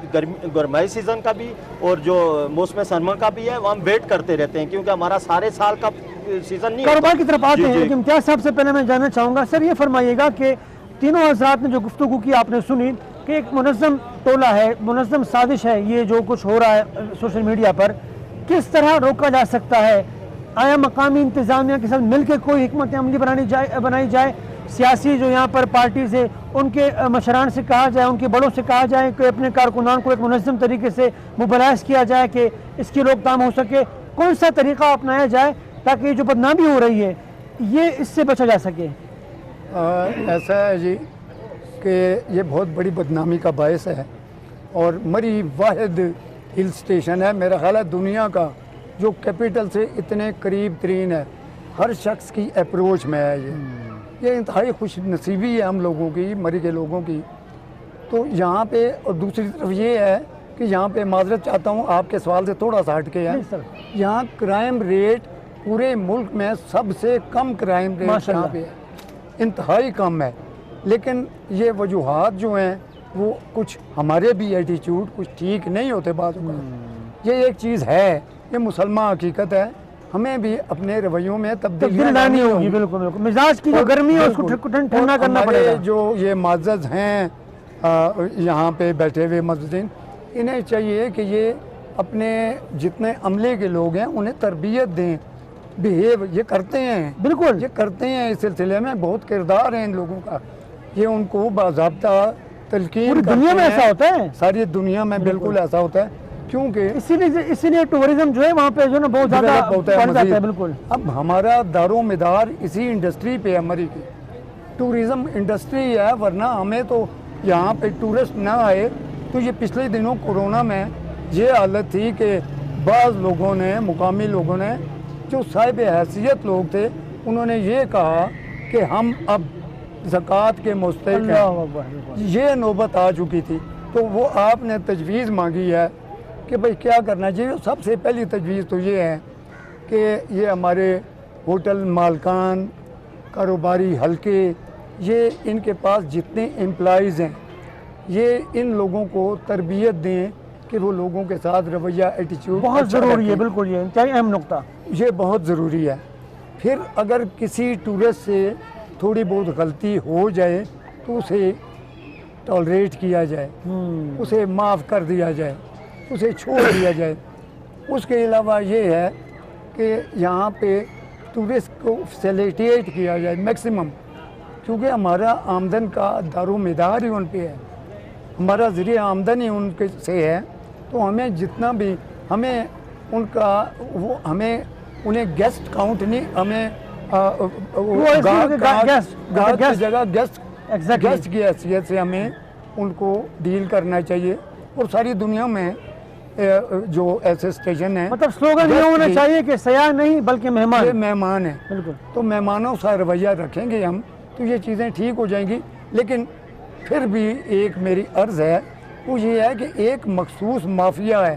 گرمائی سیزن کا بھی اور جو موسم سرما کا بھی ہے, وہ ہم ویٹ کرتے رہتے ہیں, کیونکہ ہمارا سارے سال کا سیزن نہیں. کاروبار کی طرف آتے ہیں, لیکن امتیاز صاحب سے پہلے میں جاننا چاہوں گا سر, یہ فرمائیے گا کہ تینوں حضرات نے جو گفتگو کی آپ نے سنی کہ ایک منظم ٹولہ ہے, منظم سازش ہے, یہ جو کچھ ہو رہا ہے سوشل میڈیا پر, کس طرح روکا جا سکتا ہے؟ آیا مقامی انتظامیہ کے ساتھ مل کے کوئی حکمت عملی بنائی جائے؟ سیاسی جو یہاں پر پارٹیز ہیں ان کے مشران سے کہا جائے, ان کے بڑوں سے کہا جائے کہ اپنے کارکنان کو ایک منظم طریقے سے موبلائز کیا جائے کہ اس کی روک تھام ہو سکے؟ کون سا طریقہ اپنایا جائے تاکہ یہ جو بدنامی ہو رہی ہے یہ اس سے بچا جا سکے؟ ایسا ہے جی کہ یہ بہت بڑی بدنامی کا باعث ہے, اور مری واحد ہل سٹیشن ہے میرا خیال ہے دنیا کا جو کیپٹل سے اتنے قریب ترین ہے. ہر شخص کی اپروچ میں ہے یہ انتہائی خوش نصیبی ہے ہم لوگوں کی, مری کے لوگوں کی. تو یہاں پہ, اور دوسری طرف یہ ہے کہ یہاں پہ معذرت چاہتا ہوں آپ کے سوال سے تھوڑا سا ہٹ کے ہے, یہاں کرائم ریٹ پورے ملک میں سب سے کم کرائم ریٹ یہاں پہ ہے, انتہائی کم ہے. لیکن یہ وجوہات جو ہیں وہ کچھ ہمارے بھی ایٹیچیوڈ کچھ ٹھیک نہیں ہوتے بعض اوقات. یہ ایک چیز ہے, یہ مسلمان حقیقت ہے, ہمیں بھی اپنے رویوں میں تبدیلی لانی ہوگی. بالکل بالکل, مزاج کی جو گرمی ہے اس کو ٹھنڈا کرنا پڑے گا. جو یہ معزز ہیں یہاں پہ بیٹھے ہوئے معززین, انہیں چاہیے کہ یہ اپنے جتنے عملے کے لوگ ہیں انہیں تربیت دیں. بیہیو یہ کرتے ہیں, بالکل یہ کرتے ہیں, اس سلسلے میں بہت کردار ہے ان لوگوں کا, یہ ان کو باضابطہ تلقین پوری دنیا میں ایسا ہوتا ہے, ساری دنیا میں بالکل ایسا ہوتا ہے, کیونکہ اسی لیے ٹورزم جو ہے وہاں پہ جو نا بہت زیادہ بڑھ جاتا ہے. بالکل, اب ہمارا دار و مدار اسی انڈسٹری پہ ہے, مری کی ٹورزم انڈسٹری ہے, ورنہ ہمیں تو یہاں پہ ٹورسٹ نہ آئے تو یہ پچھلے دنوں کورونا میں یہ حالت تھی کہ بعض لوگوں نے, مقامی لوگوں نے جو صاحب حیثیت لوگ تھے, انہوں نے یہ کہا کہ ہم اب زکوٰۃ کے مستحق ہیں. یہ نوبت آ چکی تھی, تو وہ آپ نے تجویز مانگی ہے کہ بھئی کیا کرنا چاہیے. سب سے پہلی تجویز تو یہ ہے کہ یہ ہمارے ہوٹل مالکان کاروباری حلقے یہ ان کے پاس جتنے امپلائیز ہیں یہ ان لوگوں کو تربیت دیں کہ وہ لوگوں کے ساتھ رویہ ایٹیچیوڈ بہت ضروری ہے. بالکل یہ انتہائی اہم نقطہ. یہ بہت ضروری ہے. پھر اگر کسی ٹورسٹ سے تھوڑی بہت غلطی ہو جائے تو اسے ٹالریٹ کیا جائے, اسے معاف کر دیا جائے, اسے چھوڑ دیا جائے. اس کے علاوہ یہ ہے کہ یہاں پہ ٹورسٹ کو فیسیلیٹیٹ کیا جائے میکسیمم, کیونکہ ہمارا آمدن کا دار و مدار ہی ان پہ ہے, ہمارا ذریعہ آمدن ہی ان کے سے ہے. تو ہمیں جتنا بھی ہمیں ان کا وہ ہمیں انہیں گیسٹ کاؤنٹ نہیں, ہمیں گاہک کی جگہ گیسٹ کی حیثیت سے ہمیں ان کو ڈیل کرنا چاہیے. اور ساری دنیا میں جو ایسے اسٹیشن ہیں مطلب سلوگن یہ ہونا چاہیے کہ سیاح نہیں بلکہ مہمان, یہ مہمان ہیں. بالکل. تو مہمانوں سا رویہ رکھیں گے ہم تو یہ چیزیں ٹھیک ہو جائیں گی. لیکن پھر بھی ایک میری عرض ہے وہ یہ ہے کہ ایک مخصوص مافیا ہے.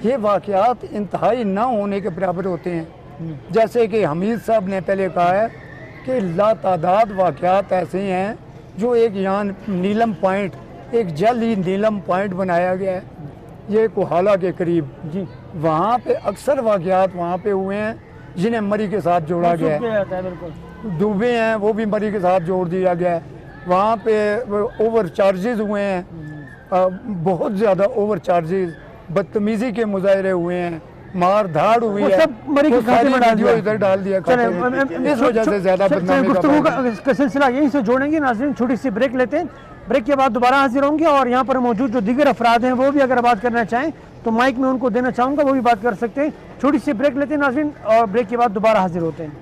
یہ واقعات انتہائی نہ ہونے کے برابر ہوتے ہیں. جیسے کہ حمید صاحب نے پہلے کہا ہے کہ لا تعداد واقعات ایسے ہیں جو ایک یہاں نیلم پوائنٹ, ایک جعلی نیلم پوائنٹ بنایا گیا ہے یہ کوہالہ کے قریب. جی وہاں پہ اکثر واقعات وہاں پہ ہوئے ہیں جنہیں مری کے ساتھ جوڑا گیا ہے. بالکل. ڈوبے ہیں وہ بھی مری کے ساتھ جوڑ دیا گیا ہے. وہاں پہ اوور چارجز ہوئے ہیں, بہت زیادہ اوور چارجز, بدتمیزی کے مظاہرے ہوئے ہیں, مار دھاڑ ہوئی ہے, سب مری کے کھاتے میں ڈال دیا. اس وجہ سے زیادہ بدنامی گفتگو کا سلسلہ یہیں سے جوڑیں گے. ناظرین چھوٹی سی بریک لیتے ہیں, بریک کے بعد دوبارہ حاضر ہوں گے اور یہاں پر موجود جو دیگر افراد ہیں وہ بھی اگر بات کرنا چاہیں تو مائک میں ان کو دینا چاہوں گا, وہ بھی بات کر سکتے ہیں. چھوٹی سی بریک لیتے ہیں ناظرین اور بریک کے بعد دوبارہ حاضر ہوتے ہیں.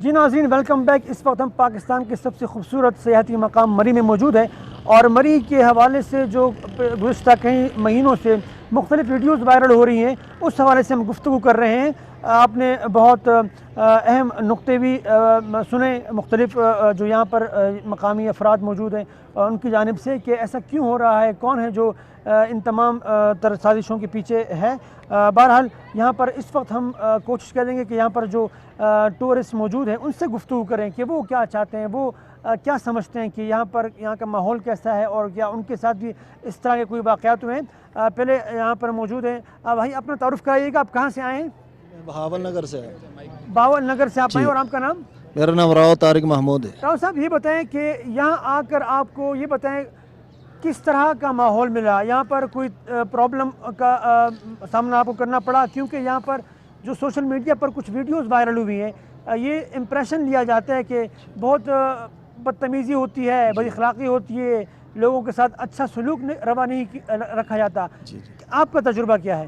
جی ناظرین ویلکم بیک. اس وقت ہم پاکستان کے سب سے خوبصورت سیاحتی مقام مری میں موجود ہیں اور مری کے حوالے سے جو گزشتہ کئی مہینوں سے مختلف ویڈیوز وائرل ہو رہی ہیں اس حوالے سے ہم گفتگو کر رہے ہیں. آپ نے بہت اہم نقطے بھی سنے مختلف جو یہاں پر مقامی افراد موجود ہیں ان کی جانب سے کہ ایسا کیوں ہو رہا ہے, کون ہے جو ان تمام تر سازشوں کے پیچھے ہے. بہرحال یہاں پر اس وقت ہم کوشش کریں گے کہ یہاں پر جو ٹورسٹ موجود ہیں ان سے گفتگو کریں کہ وہ کیا چاہتے ہیں, وہ کیا سمجھتے ہیں کہ یہاں کا ماحول کیسا ہے اور کیا ان کے ساتھ بھی اس طرح کے کوئی واقعات ہوئے ہیں. پہلے یہاں پر موجود ہیں بھائی, اپنا تعارف کرائیے گا, آپ کہاں سے آئے ہیں؟ بہاول نگر سے. بہاول نگر سے آپ آئے اور آپ کا نام؟ میرا نام راؤ طارق محمود ہے. راؤ صاحب یہ بتائیں کہ یہاں آ کر آپ کو یہ بتائیں کس طرح کا ماحول ملا, یہاں پر کوئی پرابلم کا سامنا آپ کو کرنا پڑا؟ کیونکہ یہاں پر جو سوشل میڈیا پر کچھ ویڈیوز وائرل ہوئی ہیں یہ امپریشن لیا جاتا ہے کہ بہت بدتمیزی ہوتی ہے, بد اخلاقی ہوتی ہے, لوگوں کے ساتھ اچھا سلوک روا نہیں رکھا جاتا. آپ کا تجربہ کیا ہے؟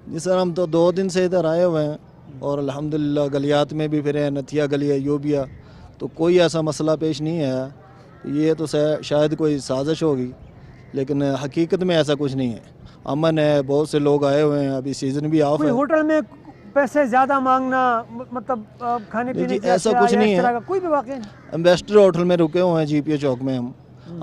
جی سر, ہم تو 2 دن سے ادھر آئے ہوئے ہیں اور الحمدللہ گلیات میں بھی پھرے ہیں, نتھیا گلی ہے, یوبیا, تو کوئی ایسا مسئلہ پیش نہیں ہے. یہ تو شاید کوئی سازش ہوگی لیکن حقیقت میں ایسا کچھ نہیں ہے. امن ہے, بہت سے لوگ آئے ہوئے ہیں, ابھی سیزن بھی آف ہے. ہوٹل میں پیسے زیادہ مانگنا مطلب کھانے پینے کی ایسا کچھ نہیں ہے, کوئی بھی واقعہ نہیں. امبیسڈر ہوٹل میں رکے ہوئے ہیں GPO چوک میں ہم.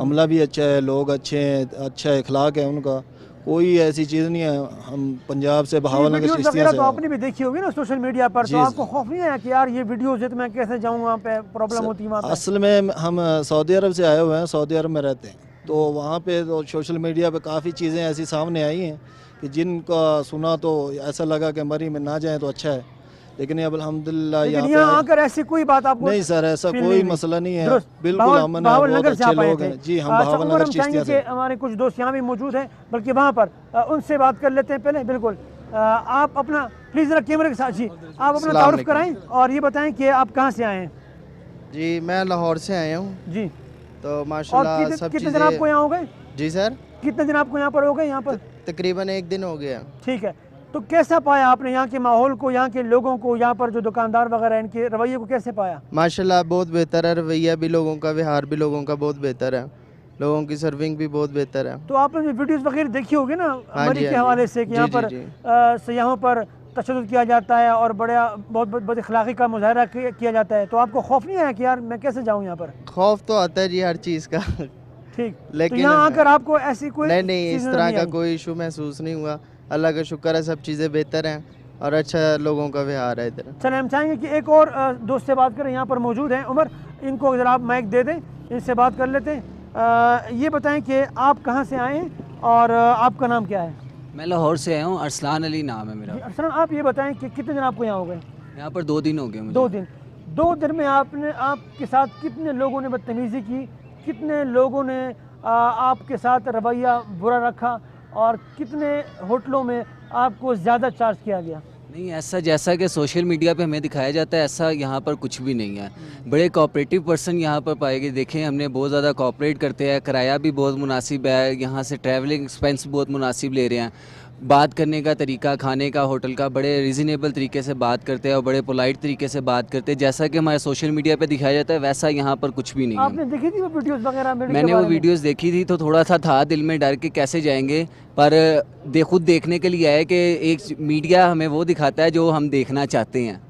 عملہ بھی اچھا ہے, لوگ اچھے ہیں, اچھا اخلاق ہے ان کا, کوئی ایسی چیز نہیں ہے. ہم پنجاب سے بہاول نگر چشتیاں سے. تو آپ نے بھی دیکھی ہوگی نا سوشل میڈیا پر, تو آپ کو خوف نہیں ہے کہ یار یہ ویڈیوز ہے تو میں کیسے جاؤں وہاں پہ, پرابلم ہوتی ہے وہاں پہ؟ اصل میں ہم سعودی عرب سے آئے ہوئے ہیں, سعودی عرب میں رہتے ہیں, تو وہاں پہ تو سوشل میڈیا پہ کافی چیزیں ایسی سامنے آئی ہیں کہ جن کا سنا تو ایسا لگا کہ مری میں نہ جائیں تو اچھا ہے. लेकिन अब अल्हम्दुलिल्लाह लेकिन यहाँ यहाँ पे आकर ऐसी कोई बात आपको नहीं सर, ऐसा फील कोई नहीं हुई? मसला नहीं है, दुरुस्त। बिल्कुल अमन है, बहावल बहुत नगर से अच्छे आप आए लोग थे। हैं जी। हम अच्छा, बहावल उमर, नगर हम चाहेंगे चिश्तिया कि से। हमारे कुछ दोस्त यहाँ भी मौजूद हैं, बल्कि वहाँ पर उनसे बात कर लेते हैं पहले। बिल्कुल, आप अपना प्लीज़ ज़रा कैमरे के साथ जी आप अपना तारुफ कराएं और ये बताएं कि आप कहाँ से आए हैं। जी मैं लाहौर से आया हूँ, जी, तो और माशाल्लाह सब कितने दिन आपको चीज़ें। यहाँ हो गए? जी सर, कितने दिन आपको यहाँ पर हो गए यहाँ पर? तकरीबन 1 दिन हो गया। ठीक है, तो कैसा पाया आपने यहाँ के माहौल को, यहाँ के लोगों को, यहाँ पर जो दुकानदार वगैरह हैं, इनके रवैये को कैसे पाया? माशाल्लाह बहुत बेहतर है, रवैया भी लोगों का, व्यवहार भी लोगों का बहुत बेहतर है, लोगों की सर्विंग भी बहुत बेहतर है। तो आपने जो वीडियोस वगैरह देखी होगी ना हाँ मरी जी, के हाँ जी। हवाले से कि जी, यहाँ जी, पर जी। सयाहों पर तशद्दुद किया जाता है और बहुत बद अखलाक़ी का मुज़ाहरा किया जाता है, तो आपको खौफ नहीं आया कि यार मैं कैसे जाऊँ यहाँ पर? खौफ तो आता है जी हर चीज़ का। ठीक, तो लेकिन यहाँ आकर आपको ऐसी कोई नहीं चीज़ इस नज़र तरह नहीं का आई? कोई इशू महसूस नहीं हुआ, अल्लाह का शुक्र है, सब चीज़ें बेहतर हैं और अच्छा लोगों का व्यवहार है इधर। चलें, हम चाहेंगे कि एक और दोस्त से बात करें, यहाँ पर मौजूद हैं उमर, इनको ज़रा आप माइक दे दें, इनसे बात कर लेते हैं। ये बताएं कि आप कहाँ से आए हैं और आपका नाम क्या है? मैं लाहौर से आया हूँ, अरसलान अली नाम है मेरा। अरसलान, आप ये बताएं कि कितने दिन आपको यहाँ हो गए? यहाँ पर 2 दिन हो गए मुझे। 2 दिन। 2 दिन में आपके साथ कितने लोगों ने बदतमीज़ी की, कितने लोगों ने आपके साथ रवैया बुरा रखा और कितने होटलों में आपको ज़्यादा चार्ज किया गया? नहीं, ऐसा जैसा कि सोशल मीडिया पे हमें दिखाया जाता है ऐसा यहाँ पर कुछ भी नहीं है। बड़े कोऑपरेटिव पर्सन यहाँ पर पाए गए। देखें, हमने बहुत ज़्यादा कोऑपरेट करते हैं, किराया भी बहुत मुनासिब है, यहाँ से ट्रैवलिंग एक्सपेंस बहुत मुनासिब ले रहे हैं। बात करने का तरीका, खाने का, होटल का, बड़े रीज़नेबल तरीके से बात करते हैं और बड़े पोलाइट तरीके से बात करते हैं। जैसा कि हमारे सोशल मीडिया पे दिखाया जाता है वैसा यहाँ पर कुछ भी नहीं है। आपने देखी थी वो वीडियोस वगैरह? मैंने वो वीडियोस देखी थी तो थोड़ा सा था दिल में डर के कैसे जाएंगे, पर खुद देखने के लिए आए कि एक मीडिया हमें वो दिखाता है जो हम देखना चाहते हैं,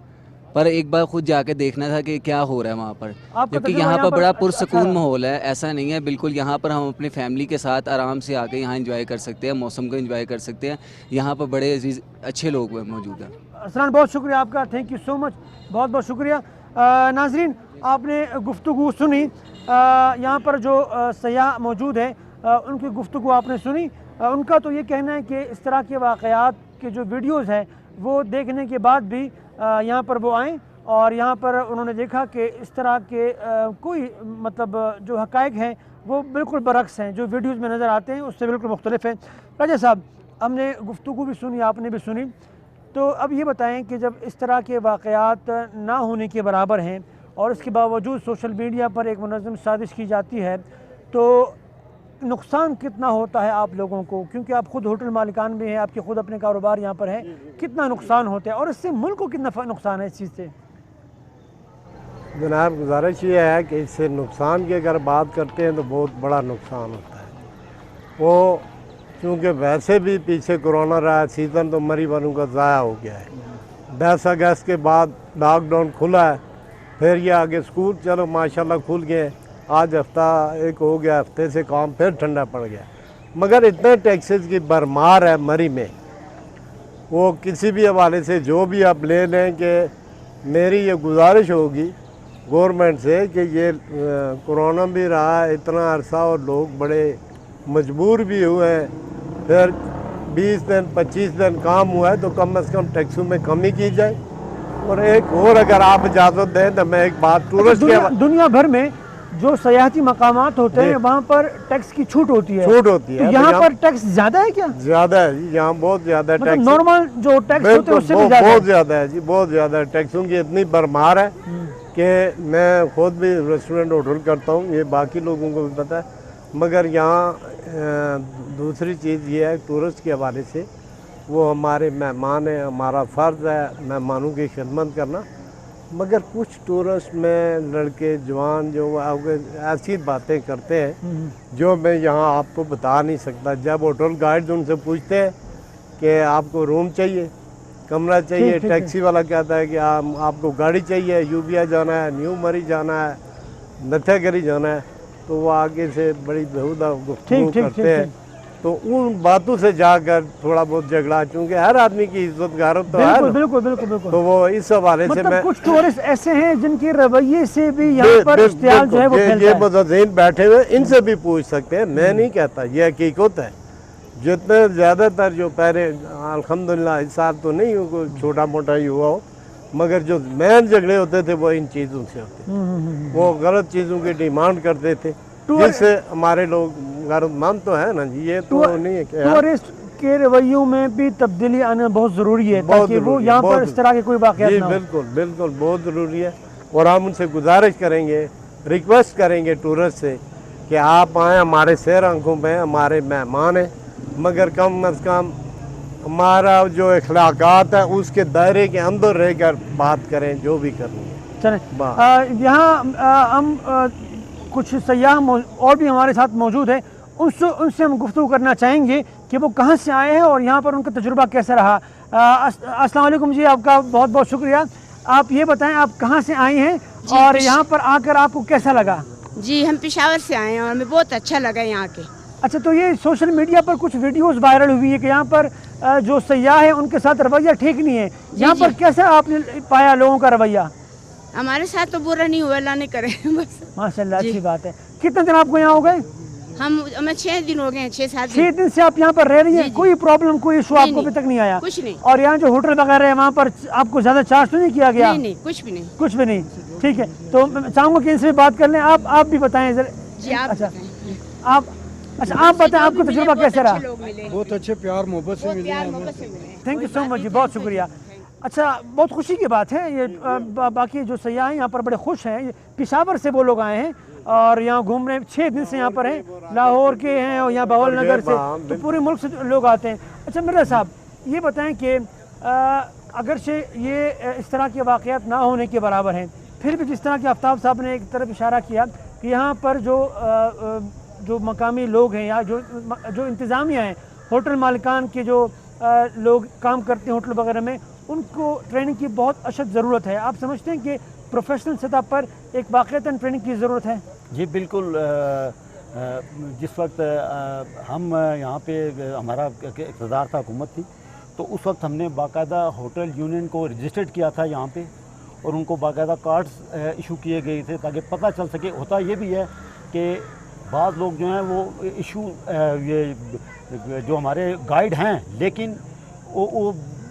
पर एक बार खुद जाके देखना था कि क्या हो रहा है वहाँ पर। जबकि यहाँ पर बड़ा पुरसकून माहौल है, ऐसा नहीं है बिल्कुल। यहाँ पर हम अपनी फैमिली के साथ आराम से आके यहाँ एंजॉय कर सकते हैं, मौसम को एंजॉय कर सकते हैं। यहाँ पर बड़े अच्छे लोग मौजूद हैं। अरसलान, बहुत शुक्रिया आपका, थैंक यू सो मच, बहुत बहुत शुक्रिया। नाजरीन, आपने गुफ्तगू सुनी, यहाँ पर जो सयाह मौजूद है उनकी गुफ्तगू आपने सुनी। उनका तो ये कहना है कि इस तरह के वाक़यात के जो वीडियोज़ हैं वो देखने के बाद भी यहाँ पर वो आएँ और यहाँ पर उन्होंने देखा कि इस तरह के कोई मतलब जो हक़ाइक़ हैं वो बिल्कुल बरक्स हैं, जो वीडियोज़ में नज़र आते हैं उससे बिल्कुल मुख्तलिफ हैं। राजा साहब, हमने गुफ्तगू भी सुनी, आपने भी सुनी, तो अब ये बताएं कि जब इस तरह के वाक़यात ना होने के बराबर हैं और इसके बावजूद सोशल मीडिया पर एक मुनज़्ज़म साजिश की जाती है, तो नुकसान कितना होता है आप लोगों को? क्योंकि आप खुद होटल मालिकान भी हैं, आपके खुद अपने कारोबार यहाँ पर हैं, कितना नुकसान होता है और इससे मुल्क को कितना नुकसान है इस चीज़ से? जनाब, गुजारिश ये है कि इससे नुकसान की अगर बात करते हैं तो बहुत बड़ा नुकसान होता है। वो चूँकि वैसे भी पीछे कोरोना रहा है, सीज़न तो मरी वालों का ज़ाया हो गया है। 10 अगस्त के बाद लॉकडाउन खुला है, फिर ये आगे स्कूल चलो माशाल्लाह खुल गए, आज हफ्ता एक हो गया, हफ्ते से काम फिर ठंडा पड़ गया। मगर इतने टैक्सेस की भरमार है मरी में, वो किसी भी हवाले से जो भी आप ले लें, कि मेरी ये गुजारिश होगी गवर्नमेंट से कि ये कोरोना भी रहा है इतना अरसा और लोग बड़े मजबूर भी हुए हैं, फिर 20 दिन 25 दिन काम हुआ है तो कम से कम टैक्सों में कमी की जाए। और एक और अगर आप इजाज़त दें तो मैं एक बात टूरिस्ट दुनिया भर में जो सयाहती मकामात होते हैं वहाँ पर टैक्स की छूट होती है, तो यहाँ पर टैक्स ज़्यादा है क्या? ज़्यादा है जी, यहाँ बहुत ज़्यादा मतलब टैक्स, नॉर्मल जो टैक्स होते हैं उससे भी ज़्यादा बहुत ज़्यादा है जी, बहुत ज़्यादा। टैक्सों की इतनी भरमार है कि मैं खुद भी रेस्टोरेंट होटल करता हूँ, ये बाकी लोगों को भी पता है। मगर यहाँ दूसरी चीज़ ये है, टूरिस्ट के हवाले से वो हमारे मेहमान हैं, हमारा फ़र्ज़ है मेहमानों की खिदमत करना। मगर कुछ टूरिस्ट में लड़के जवान जो ऐसी बातें करते हैं जो मैं यहाँ आपको बता नहीं सकता। जब होटल गाइड उनसे पूछते हैं कि आपको रूम चाहिए, कमरा चाहिए, टैक्सी वाला कहता है कि आपको गाड़ी चाहिए, यूबिया जाना है, न्यू मरी जाना है, नथागरी जाना है, तो वो आगे से बड़ी बेहुदा गुफ्तगू करते हैं। तो उन बातों से जाकर थोड़ा बहुत झगड़ा, चूँकि हर आदमी की इज्जत गारत तो है, बिल्कुल बिल्कुल बिल्कुल। तो वो इस हवाले से मैं कुछ टूरिस्ट ऐसे हैं जिनके रवैये से भी यहाँ पर इश्तियाल जो है वो फैलता है। ये मुतज़ीन बैठे हुए इनसे भी पूछ सकते हैं, मैं नहीं कहता, ये हकीकत है। जितने ज़्यादातर जो पहले अल्हम्दुलिल्लाह इस साल तो नहीं हो, छोटा मोटा ही हुआ हो, मगर जो मेन झगड़े होते थे वो इन चीज़ों से होते थे। वो गलत चीज़ों की डिमांड करते थे जिससे हमारे लोग गैरतमंद तो है ना जी, ये तो नहीं है कि टूरिस्ट के रवैयों में भी तब्दीली आना बहुत ज़रूरी है बहुत ताकि वो ज़रूरी है, यहाँ पर बहुत इस तरह के कोई वाक़यात जी ना हो। बिल्कुल बिल्कुल बहुत ज़रूरी है। और हम उनसे गुजारिश करेंगे, रिक्वेस्ट करेंगे टूरिस्ट से कि आप आएँ, हमारे सैर आंखों में हमारे मेहमान हैं, मगर कम अज़ कम हमारा जो अखलाक़ात है उसके दायरे के अंदर रहकर बात करें जो भी करनी है। चलें, यहाँ हम कुछ सयाह और भी हमारे साथ मौजूद है, उनसे हम गुफ्तगू करना चाहेंगे कि वो कहाँ से आए हैं और यहाँ पर उनका तजुर्बा कैसा रहा। अस्सलाम वालेकुम जी, आपका बहुत बहुत शुक्रिया। आप ये बताएं आप कहाँ से आई हैं और यहाँ पर आकर आपको कैसा लगा? जी हम पेशावर से आए हैं और हमें बहुत अच्छा लगा यहाँ के। अच्छा, तो ये सोशल मीडिया पर कुछ वीडियोस वायरल हुई है कि यहाँ पर जो सयाह है उनके साथ रवैया ठीक नहीं है, यहाँ पर कैसा आपने पाया लोगों का रवैया? हमारे साथ तो बुरा नहीं हुआ, अल्लाह ने करे बस। माशाल्लाह, अच्छी बात है। कितने दिन आपको यहाँ हो गए? हमें 6 दिन हो गए हैं, 6-7 6 दिन से आप यहाँ पर रह रही हैं? कोई प्रॉब्लम, कोई इशू आपको अभी तक नहीं आया? कुछ नहीं। और यहाँ जो होटल वगैरह है वहाँ पर आपको ज़्यादा चार्ज तो नहीं किया गया? नहीं नहीं, कुछ भी नहीं। कुछ भी नहीं, ठीक है। तो मैं चाहूँगा कि इनसे बात कर लें। आप भी बताएं जरा। जी आप अच्छा, आप बताएं आपको तजुर्बा कैसा रहा? बहुत अच्छे प्यार मोहब्बत से मिले। थैंक यू सो मच जी, बहुत शुक्रिया। अच्छा, बहुत खुशी की बात है ये बाकी जो सयाह हैं यहाँ पर बड़े खुश हैं। पेशावर से वो लोग आए हैं और यहाँ घूम रहे हैं, 6 दिन से यहाँ पर हैं, लाहौर के हैं और यहाँ बहौल नगर से, तो पूरे मुल्क से लोग आते हैं। अच्छा मिर्ज़ा साहब, ये बताएं कि अगरचे ये इस तरह के वाक़यात ना होने के बराबर हैं, फिर भी जिस तरह के आफ्ताब साहब ने एक तरफ इशारा किया कि यहाँ पर जो मकामी लोग हैं या जो इंतज़ामिया हैं, होटल मालिकान के जो लोग काम करते हैं होटल वगैरह में, उनको ट्रेनिंग की बहुत अशद ज़रूरत है। आप समझते हैं कि प्रोफेशनल सतह पर एक वाक़ईतन ट्रेनिंग की ज़रूरत है? जी बिल्कुल। जिस वक्त हम यहाँ पे हमारा इक़्तिदार था, हुकूमत थी, तो उस वक्त हमने बाकायदा होटल यूनियन को रजिस्टर्ड किया था यहाँ पे और उनको बाकायदा कार्ड्स इशू किए गए थे ताकि पता चल सके। होता ये भी है कि बाज़ लोग जो हैं वो इशू ये जो हमारे गाइड हैं लेकिन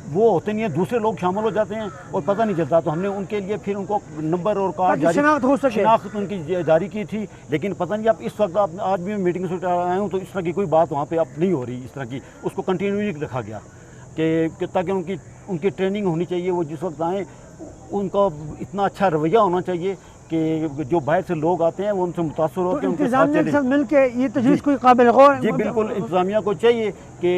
वो होते नहीं हैं, दूसरे लोग शामिल हो जाते हैं और पता नहीं चलता। तो हमने उनके लिए फिर उनको नंबर और कार्ड जारी, शनाख्त उनकी जारी की थी। लेकिन पता नहीं, अब इस वक्त आप आज भी मैं मीटिंग से आया हूँ तो इस तरह की कोई बात वहाँ पे अब नहीं हो रही। इस तरह की उसको कंटिन्यू रखा गया कि ताकि उनकी ट्रेनिंग होनी चाहिए। वो जिस वक्त आएँ उनका इतना अच्छा रवैया होना चाहिए कि जो बाहर से लोग आते हैं वो उनसे मुतासर होकर उनके साथ मिल के ये तजवीज़ कोई काबिल गौर। जी बिल्कुल, इंतज़ामिया को चाहिए कि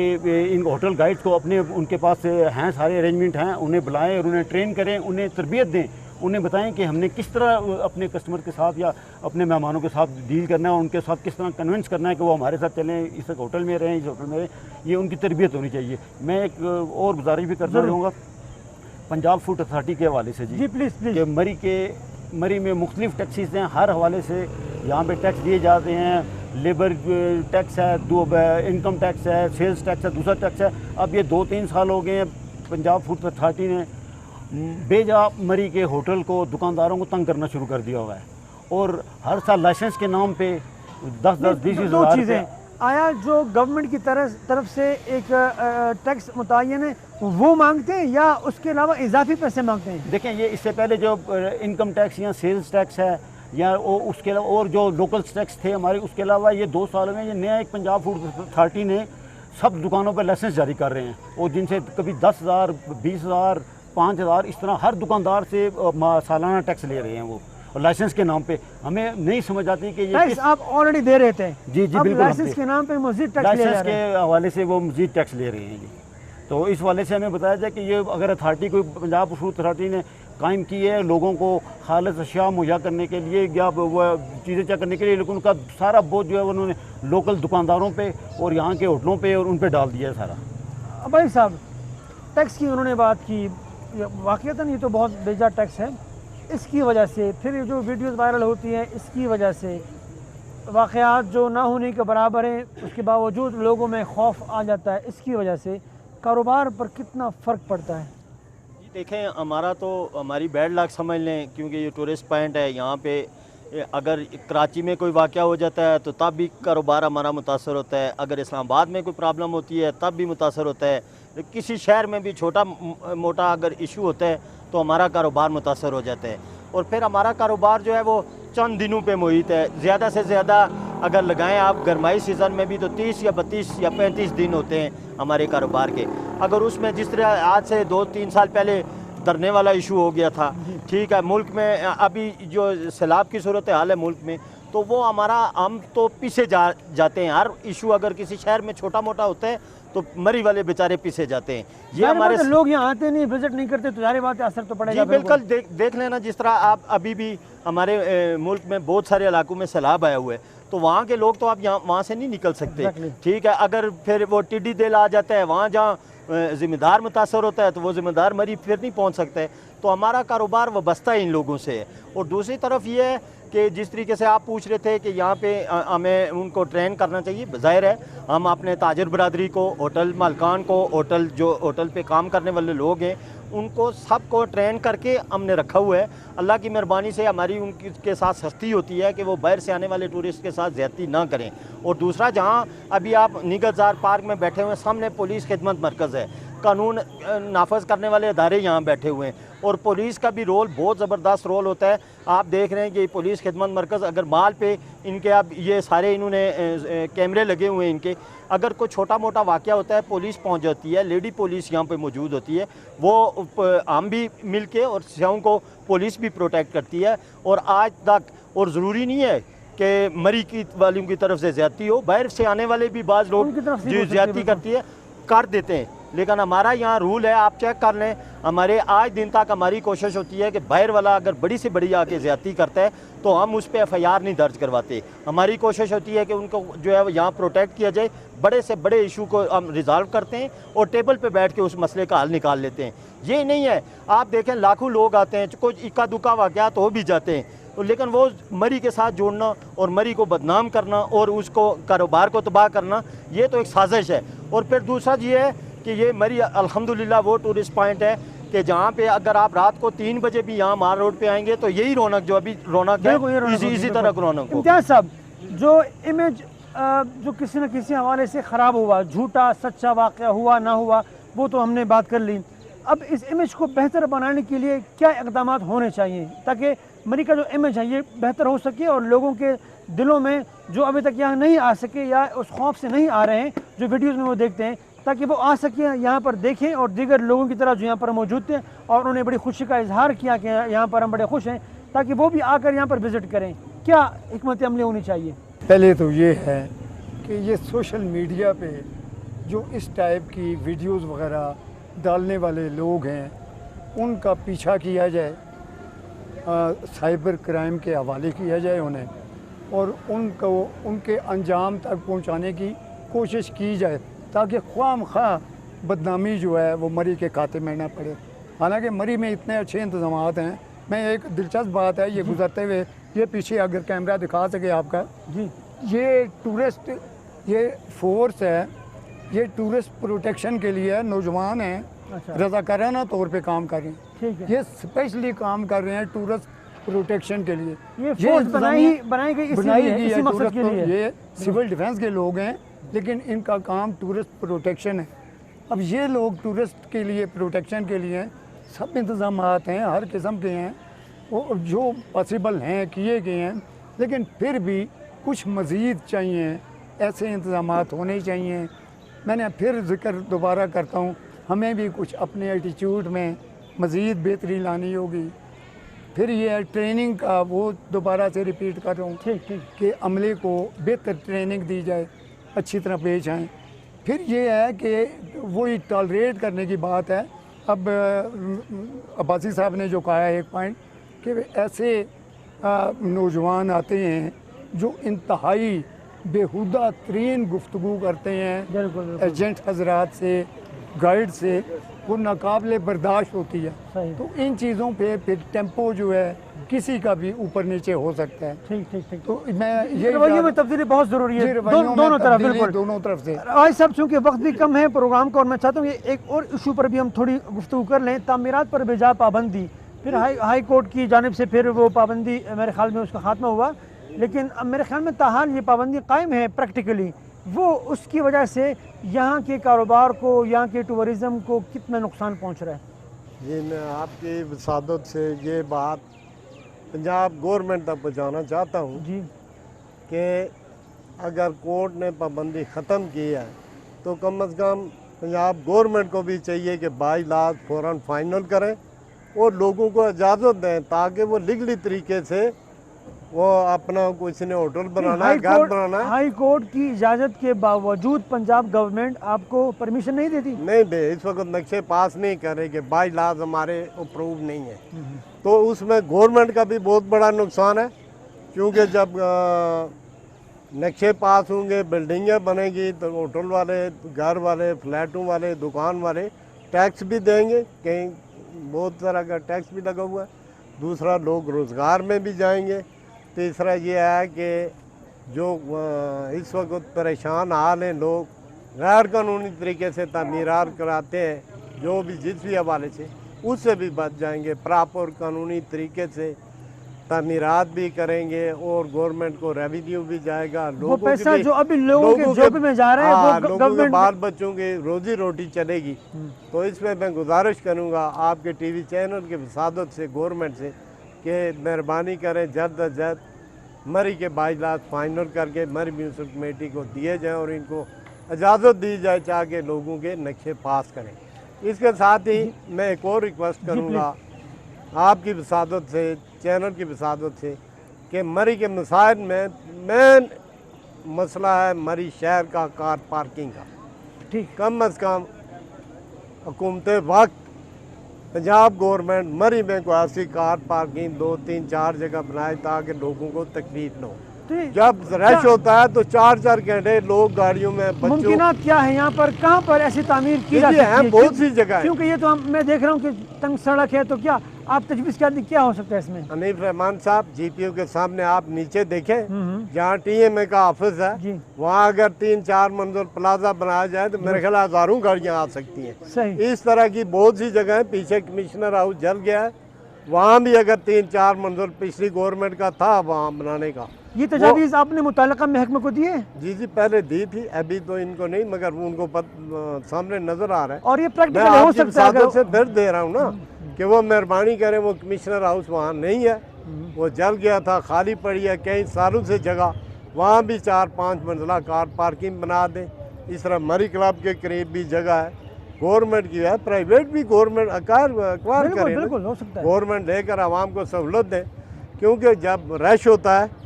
इन होटल गाइड्स को उनके पास हैं, सारे अरेंजमेंट हैं, उन्हें बुलाएं और उन्हें ट्रेन करें, उन्हें तरबियत दें, उन्हें बताएं कि हमने किस तरह अपने कस्टमर के साथ या अपने मेहमानों के साथ डील करना है और उनके साथ किस तरह कन्विंस करना है कि वो हमारे साथ चलें, इस होटल में रहें, इस होटल में रहें। ये उनकी तरबियत होनी चाहिए। मैं एक और गुजारिश भी करना चाहूँगा पंजाब फूड अथॉरिटी के हवाले से जी प्लीज़ कि मरी में मुख्तलिफ टैक्सीज हैं, हर हवाले से यहाँ पे टैक्स दिए जाते हैं। लेबर टैक्स है, इनकम टैक्स है, सेल्स टैक्स है, दूसरा टैक्स है। अब ये 2-3 साल हो गए हैं पंजाब फूड अथॉरिटी ने बेजा मरी के होटल को, दुकानदारों को तंग करना शुरू कर दिया हुआ है और हर साल लाइसेंस के नाम पे 10-20 हज़ार आया जो गवर्नमेंट की तरफ से एक टैक्स मुतय्यन है वो मांगते हैं या उसके अलावा इजाफी पैसे मांगते हैं? देखें, ये इससे पहले जो इनकम टैक्स या सेल्स टैक्स है या उसके अलावा और जो लोकल टैक्स थे हमारे, उसके अलावा ये 2 सालों में ये नया एक पंजाब फूड अथॉरिटी ने सब दुकानों पर लाइसेंस जारी कर रहे हैं और जिनसे कभी 10,000, 20,000, 5,000 इस तरह हर दुकानदार से सालाना टैक्स ले रहे हैं वो और लाइसेंस के नाम पे। हमें नहीं समझ आती कि ये टैक्स आप ऑलरेडी दे रहे थे। जी बिल्कुल, लाइसेंस के नाम पे मज़ीद टैक्स ले रहे हैं। लाइसेंस के हवाले से वो मज़ीद टैक्स ले रहे हैं जी। तो इस वाले से हमें बताया जाए कि ये अगर अथॉरिटी कोई पंजाब फूड अथॉरिटी ने कायम की है लोगों को खालिस अशिया मुहैया करने के लिए या वो चीज़ें चेक करने के लिए, लेकिन उनका सारा बोझ जो है उन्होंने लोकल दुकानदारों पे और यहाँ के होटलों पे और उन पे डाल दिया है सारा। भाई साहब, टैक्स की उन्होंने बात की, वाक़ईतन ये तो बहुत बेजा टैक्स है। इसकी वजह से फिर जो वीडियोज़ वायरल होती हैं, इसकी वजह से वाक़यात जो ना होने के बराबर हैं, उसके बावजूद लोगों में खौफ आ जाता है। इसकी वजह से कारोबार पर कितना फ़र्क पड़ता है? देखें, हमारी बैड लक समझ लें, क्योंकि ये टूरिस्ट पॉइंट है। यहाँ पे अगर कराची में कोई वाक़या हो जाता है तो तब भी कारोबार हमारा मुतासर होता है, अगर इस्लामाबाद में कोई प्रॉब्लम होती है तब भी मुतासर होता है, किसी शहर में भी छोटा मोटा अगर इशू होता है تو ہمارا کاروبار متاثر ہو جاتا ہے، اور پھر ہمارا کاروبار جو ہے وہ چند دنوں پہ محیط ہے. زیادہ سے زیادہ اگر لگائیں آپ گرمائی سیزن میں بھی تو 30 یا 32 یا 35 دن ہوتے ہیں ہمارے کاروبار کے. اگر اس میں جس طرح آج سے 2-3 سال پہلے دھرنے والا ایشو ہو گیا تھا، ٹھیک ہے، ملک میں ابھی جو سیلاب کی صورتحال ہے ملک میں، تو وہ ہم تو پیچھے جاتے ہیں. ہر ایشو اگر کسی شہر میں چھوٹا موٹا ہوتا ہے تو مری والے بیچارے پیچھے جاتے ہیں. یہ ہمارے لوگ یہاں آتے نہیں، وزٹ نہیں کرتے، تو ظاہر بات ہے اثر تو پڑے گا. جی بالکل. دیکھ لینا جس طرح آپ ابھی بھی ہمارے ملک میں بہت سارے علاقوں میں سیلاب آیا ہوا ہے، تو وہاں کے لوگ تو آپ وہاں سے نہیں نکل سکتے، ٹھیک ہے. اگر پھر وہ ٹڈی دل آ جاتا ہے وہاں جہاں ذمہ دار متاثر ہوتا ہے تو وہ ذمہ دار مری پھر نہیں پہنچ سکتا ہے. تو ہمارا کاروبار وابستہ ان لوگوں سے ہے. اور دوسری طرف یہ ہے کہ جس طریقے سے آپ پوچھ رہے تھے کہ یہاں پہ ہمیں ان کو ٹرین کرنا چاہیے، ظاہر ہے ہم اپنے تاجر برادری کو، ہوٹل مالکان کو، ہوٹل پہ کام کرنے والے لوگ ہیں، ان کو سب کو ٹرین کر کے ہم نے رکھا ہوا ہے. اللہ کی مہربانی سے ہماری ان کے ساتھ سختی ہوتی ہے کہ وہ باہر سے آنے والے ٹورسٹ کے ساتھ زیادتی نہ کریں. اور دوسرا، جہاں ابھی آپ نیگزار پارک میں بیٹھے ہوئے ہیں، سامنے پولیس خدمت مرکز ہے، قانون نافذ کرنے والے ادارے یہاں بیٹھے ہوئے ہیں، اور پولیس کا بھی رول بہت زبردست رول ہوتا ہے. آپ دیکھ رہے ہیں کہ پولیس خدمت مرکز اگر مال پہ ان کے اب یہ سارے انہوں نے کیمرے لگے ہوئے ہیں ان کے، اگر کوئی چھوٹا موٹا واقعہ ہوتا ہے پولیس پہنچ جاتی ہے. لیڈی پولیس یہاں پہ موجود ہوتی ہے، وہ ہم بھی مل کے اور سیاحوں کو پولیس بھی پروٹیکٹ کرتی ہے. اور آج تک، اور ضروری نہیں ہے کہ مری کی والوں کی طرف سے زیادتی ہو، باہر سے آنے والے بھی بعض لوگ جو زیادتی کرتی ہے کر دیتے ہیں، لیکن ہمارا یہاں رول ہے، آپ چیک کر لیں، ہمارے آج دن تک ہماری کوشش ہوتی ہے کہ باہر والا اگر بڑی سے بڑی آ کے زیادتی کرتا ہے تو ہم اس پہ FIR نہیں درج کرواتے. ہماری کوشش ہوتی ہے کہ ان کو جو ہے یہاں پروٹیکٹ کیا جائے. بڑے سے بڑے ایشو کو ہم ریزالو کرتے ہیں اور ٹیبل پہ بیٹھ کے اس مسئلے کا حل نکال لیتے ہیں. یہ نہیں ہے، آپ دیکھیں لاکھوں لوگ آتے ہیں، کچھ اکا دکا واقعات ہو بھی جاتے ہیں، لیکن وہ مری کے ساتھ جوڑنا اور مری کو بدنام کرنا اور اس کو کاروبار کو تباہ کرنا، یہ تو ایک سازش ہے. اور پھر دوسرا یہ ہے کہ یہ مری الحمدللہ وہ ٹورسٹ پوائنٹ ہے کہ جہاں پہ اگر آپ رات کو 3 بجے بھی یہاں مار روڈ پہ آئیں گے تو یہی رونق جو ابھی رونق ہے، اسی طرح رونق ہو. امتیاز صاحب، جو امیج جو کسی نہ کسی حوالے سے خراب ہوا، جھوٹا سچا واقعہ ہوا نہ ہوا، وہ تو ہم نے بات کر لی. اب اس امیج کو بہتر بنانے کے لیے کیا اقدامات ہونے چاہیے تاکہ مری کا جو امیج ہے یہ بہتر ہو سکے اور لوگوں کے دلوں میں جو ابھی تک یہاں نہیں آ سکے یا اس خوف سے نہیں آ رہے ہیں جو ویڈیوز میں وہ دیکھتے ہیں، تاکہ وہ آ سکیں، یہاں پر دیکھیں اور دیگر لوگوں کی طرح جو یہاں پر موجود تھے اور انہوں نے بڑی خوشی کا اظہار کیا کہ یہاں پر ہم بڑے خوش ہیں، تاکہ وہ بھی آ کر یہاں پر وزٹ کریں. کیا حکمت عملی ہونی چاہیے؟ پہلے تو یہ ہے کہ یہ سوشل میڈیا پہ جو اس ٹائپ کی ویڈیوز وغیرہ ڈالنے والے لوگ ہیں ان کا پیچھا کیا جائے، سائبر کرائم کے حوالے کیا جائے انہیں، اور ان کو ان کے انجام تک پہنچانے کی کوشش کی جائے تاکہ خواہ مخواہ بدنامی جو ہے وہ مری کے کھاتے میں نہ پڑے. حالانکہ مری میں اتنے اچھے انتظامات ہیں. میں ایک دلچسپ بات ہے، یہ گزرتے ہوئے یہ پیچھے اگر کیمرہ دکھا سکے آپ کا، جی، یہ ٹورسٹ یہ فورس ہے، یہ ٹورسٹ پروٹیکشن کے لیے نوجوان ہیں، رضاکارانہ طور پہ کام کر رہے ہیں. یہ اسپیشلی کام کر رہے ہیں ٹورسٹ پروٹیکشن کے لیے. یہ فورس بنائی گئی اسی مقصد کے لیے. یہ سول ڈیفنس کے لوگ ہیں لیکن ان کا کام ٹورسٹ پروٹیکشن ہے. اب یہ لوگ ٹورسٹ کے لیے پروٹیکشن کے لیے سب انتظامات ہیں، ہر قسم کے ہیں، وہ جو پاسبل ہیں کیے گئے ہیں، لیکن پھر بھی کچھ مزید چاہیے، ایسے انتظامات ہونے چاہیے. میں نے پھر ذکر دوبارہ کرتا ہوں، ہمیں بھی کچھ اپنے ایٹیچیوڈ میں مزید بہتری لانی ہوگی. پھر یہ ٹریننگ کا وہ دوبارہ سے ریپیٹ کر رہا ہوں کہ عملے کو بہتر ٹریننگ دی جائے، اچھی طرح پیش آئیں. پھر یہ ہے کہ وہی ٹالریٹ کرنے کی بات ہے. اب عباسی صاحب نے جو کہا ہے ایک پوائنٹ کہ ایسے نوجوان آتے ہیں جو انتہائی بیہودہ ترین گفتگو کرتے ہیں ایجنٹ حضرات سے، گائیڈ سے، وہ ناقابل برداشت ہوتی ہے. تو ان چیزوں پہ پھر ٹیمپو جو ہے کسی کا بھی اوپر نیچے ہو سکتا ہے. تو میں یہ رویے میں تبدیلی بہت ضروری ہے دونوں طرف. بالکل دونوں طرف سے. آج صاحب چونکہ وقت بھی کم ہے پروگرام کا، اور میں چاہتا ہوں کہ ایک اور ایشو پر بھی ہم تھوڑی گفتگو کر لیں. تعمیرات پر بے جا پابندی، پھر ہائی کورٹ کی جانب سے پھر وہ پابندی میرے خیال میں اس کا خاتمہ ہوا، لیکن اب میرے خیال میں تاحال یہ پابندی قائم ہے پریکٹیکلی. وہ اس کی وجہ سے یہاں کے کاروبار کو، یہاں کے ٹورزم کو کتنا نقصان پہنچ رہا ہے؟ जी मैं आपकी वसादत से ये बात पंजाब गवर्नमेंट तक पहुंचाना चाहता हूं जी कि अगर कोर्ट ने पाबंदी ख़त्म की है तो कम अज़ कम पंजाब गवर्नमेंट को भी चाहिए कि बाई लाज फ़ौरन फाइनल करें और लोगों को इजाज़त दें ताकि वो लीगली तरीके से वो अपना किसी ने होटल बनाना है, घर बनाना है, हाई कोर्ट की इजाज़त के बावजूद पंजाब गवर्नमेंट आपको परमिशन नहीं देती? नहीं दे, इस वक्त नक्शे पास नहीं कर रहे कि बाई लाज हमारे अप्रूव नहीं है। तो उसमें गवर्नमेंट का भी बहुत बड़ा नुकसान है, क्योंकि जब नक्शे पास होंगे, बिल्डिंगें बनेंगी, तो होटल वाले, घर वाले, फ्लैटों वाले, दुकान वाले टैक्स भी देंगे, कहीं बहुत तरह का टैक्स भी लगा हुआ है। दूसरा, लोग रोज़गार में भी जाएंगे। तीसरा ये है कि जो इस वक्त परेशान हाल हैं लोग, गैर कानूनी तरीके से तामीरात कराते हैं, जो भी जिस भी हवाले से, उससे भी बच जाएंगे। प्रॉपर कानूनी तरीके से तामीरात भी करेंगे और गवर्नमेंट को रेवेन्यू भी जाएगा। वो पैसा जो अभी लोगों के जेब में जा रहा है वो लोगों के गवर्नमेंट बाल बच्चों की रोजी रोटी चलेगी। तो इसमें मैं गुजारिश करूंगा आपके टीवी चैनल की वसादत से गवर्नमेंट से कि मेहरबानी करें जल्द अज जल्द मरी के बाइलात फाइनल करके मरी म्यूनसिपल कमेटी को दिए जाएँ और इनको इजाज़त दी जाए ताकि लोगों के नक्शे पास करें। इसके साथ ही मैं एक और रिक्वेस्ट करूँगा आपकी वसादत से, चैनल की वसादत से, कि मरी के मसाइल में मेन मसला है मरी शहर का कार पार्किंग का। ठीक, कम अज़ कम हुकूमत वक्त पंजाब गवर्नमेंट मरी में कोई ऐसी कार पार्किंग 2, 3, 4 जगह बनाए ताकि लोगों को तकलीफ न हो। तो जब रश होता है तो 4-4 घंटे लोग गाड़ियों में, बच्चों मुमकिनात क्या है यहाँ पर, कहाँ पर ऐसी तामीर की जा सकती है? बहुत सी जगह है। क्योंकि ये तो मैं देख रहा हूँ कि तंग सड़क है, तो क्या आप तजवीज़ क्या क्या हो सकता है इसमें? हनीफ रहमान साहब, जीपीओ के सामने आप नीचे देखें जहाँ टीएमए का ऑफिस जी। है, वहाँ अगर 3-4 मंजिल प्लाजा बनाया जाए तो मेरे ख्याल हज़ारों गाड़ियाँ आ सकती हैं। सही, इस तरह की बहुत सी जगह है। पीछे कमिश्नर हाउस जल गया है, वहाँ भी अगर 3-4 मंजिल पिछली गवर्नमेंट का था वहाँ बनाने का। ये तजावीज़ आपने मुतल्लिका महकमे को दिए? जी जी पहले दी थी, अभी तो इनको नहीं, मगर उनको सामने नजर आ रहा है। और ये मैं प्रैक्टिकल हो आपकी सकता है वसादत से अगर फिर दे रहा हूँ ना कि वो मेहरबानी करें, वो कमिश्नर हाउस वहाँ नहीं है, वो जल गया था, खाली पड़ी है कई सालों से जगह, वहाँ भी 4-5 मंजिला कार पार्किंग बना दें। इस तरह मरी क्लब के करीब भी जगह है, गवर्नमेंट की है, प्राइवेट भी गवर्नमेंट अक्वायर करें, बिल्कुल हो सकता है। गवर्नमेंट लेकर आवाम को सहूलत दें, क्योंकि जब रश होता है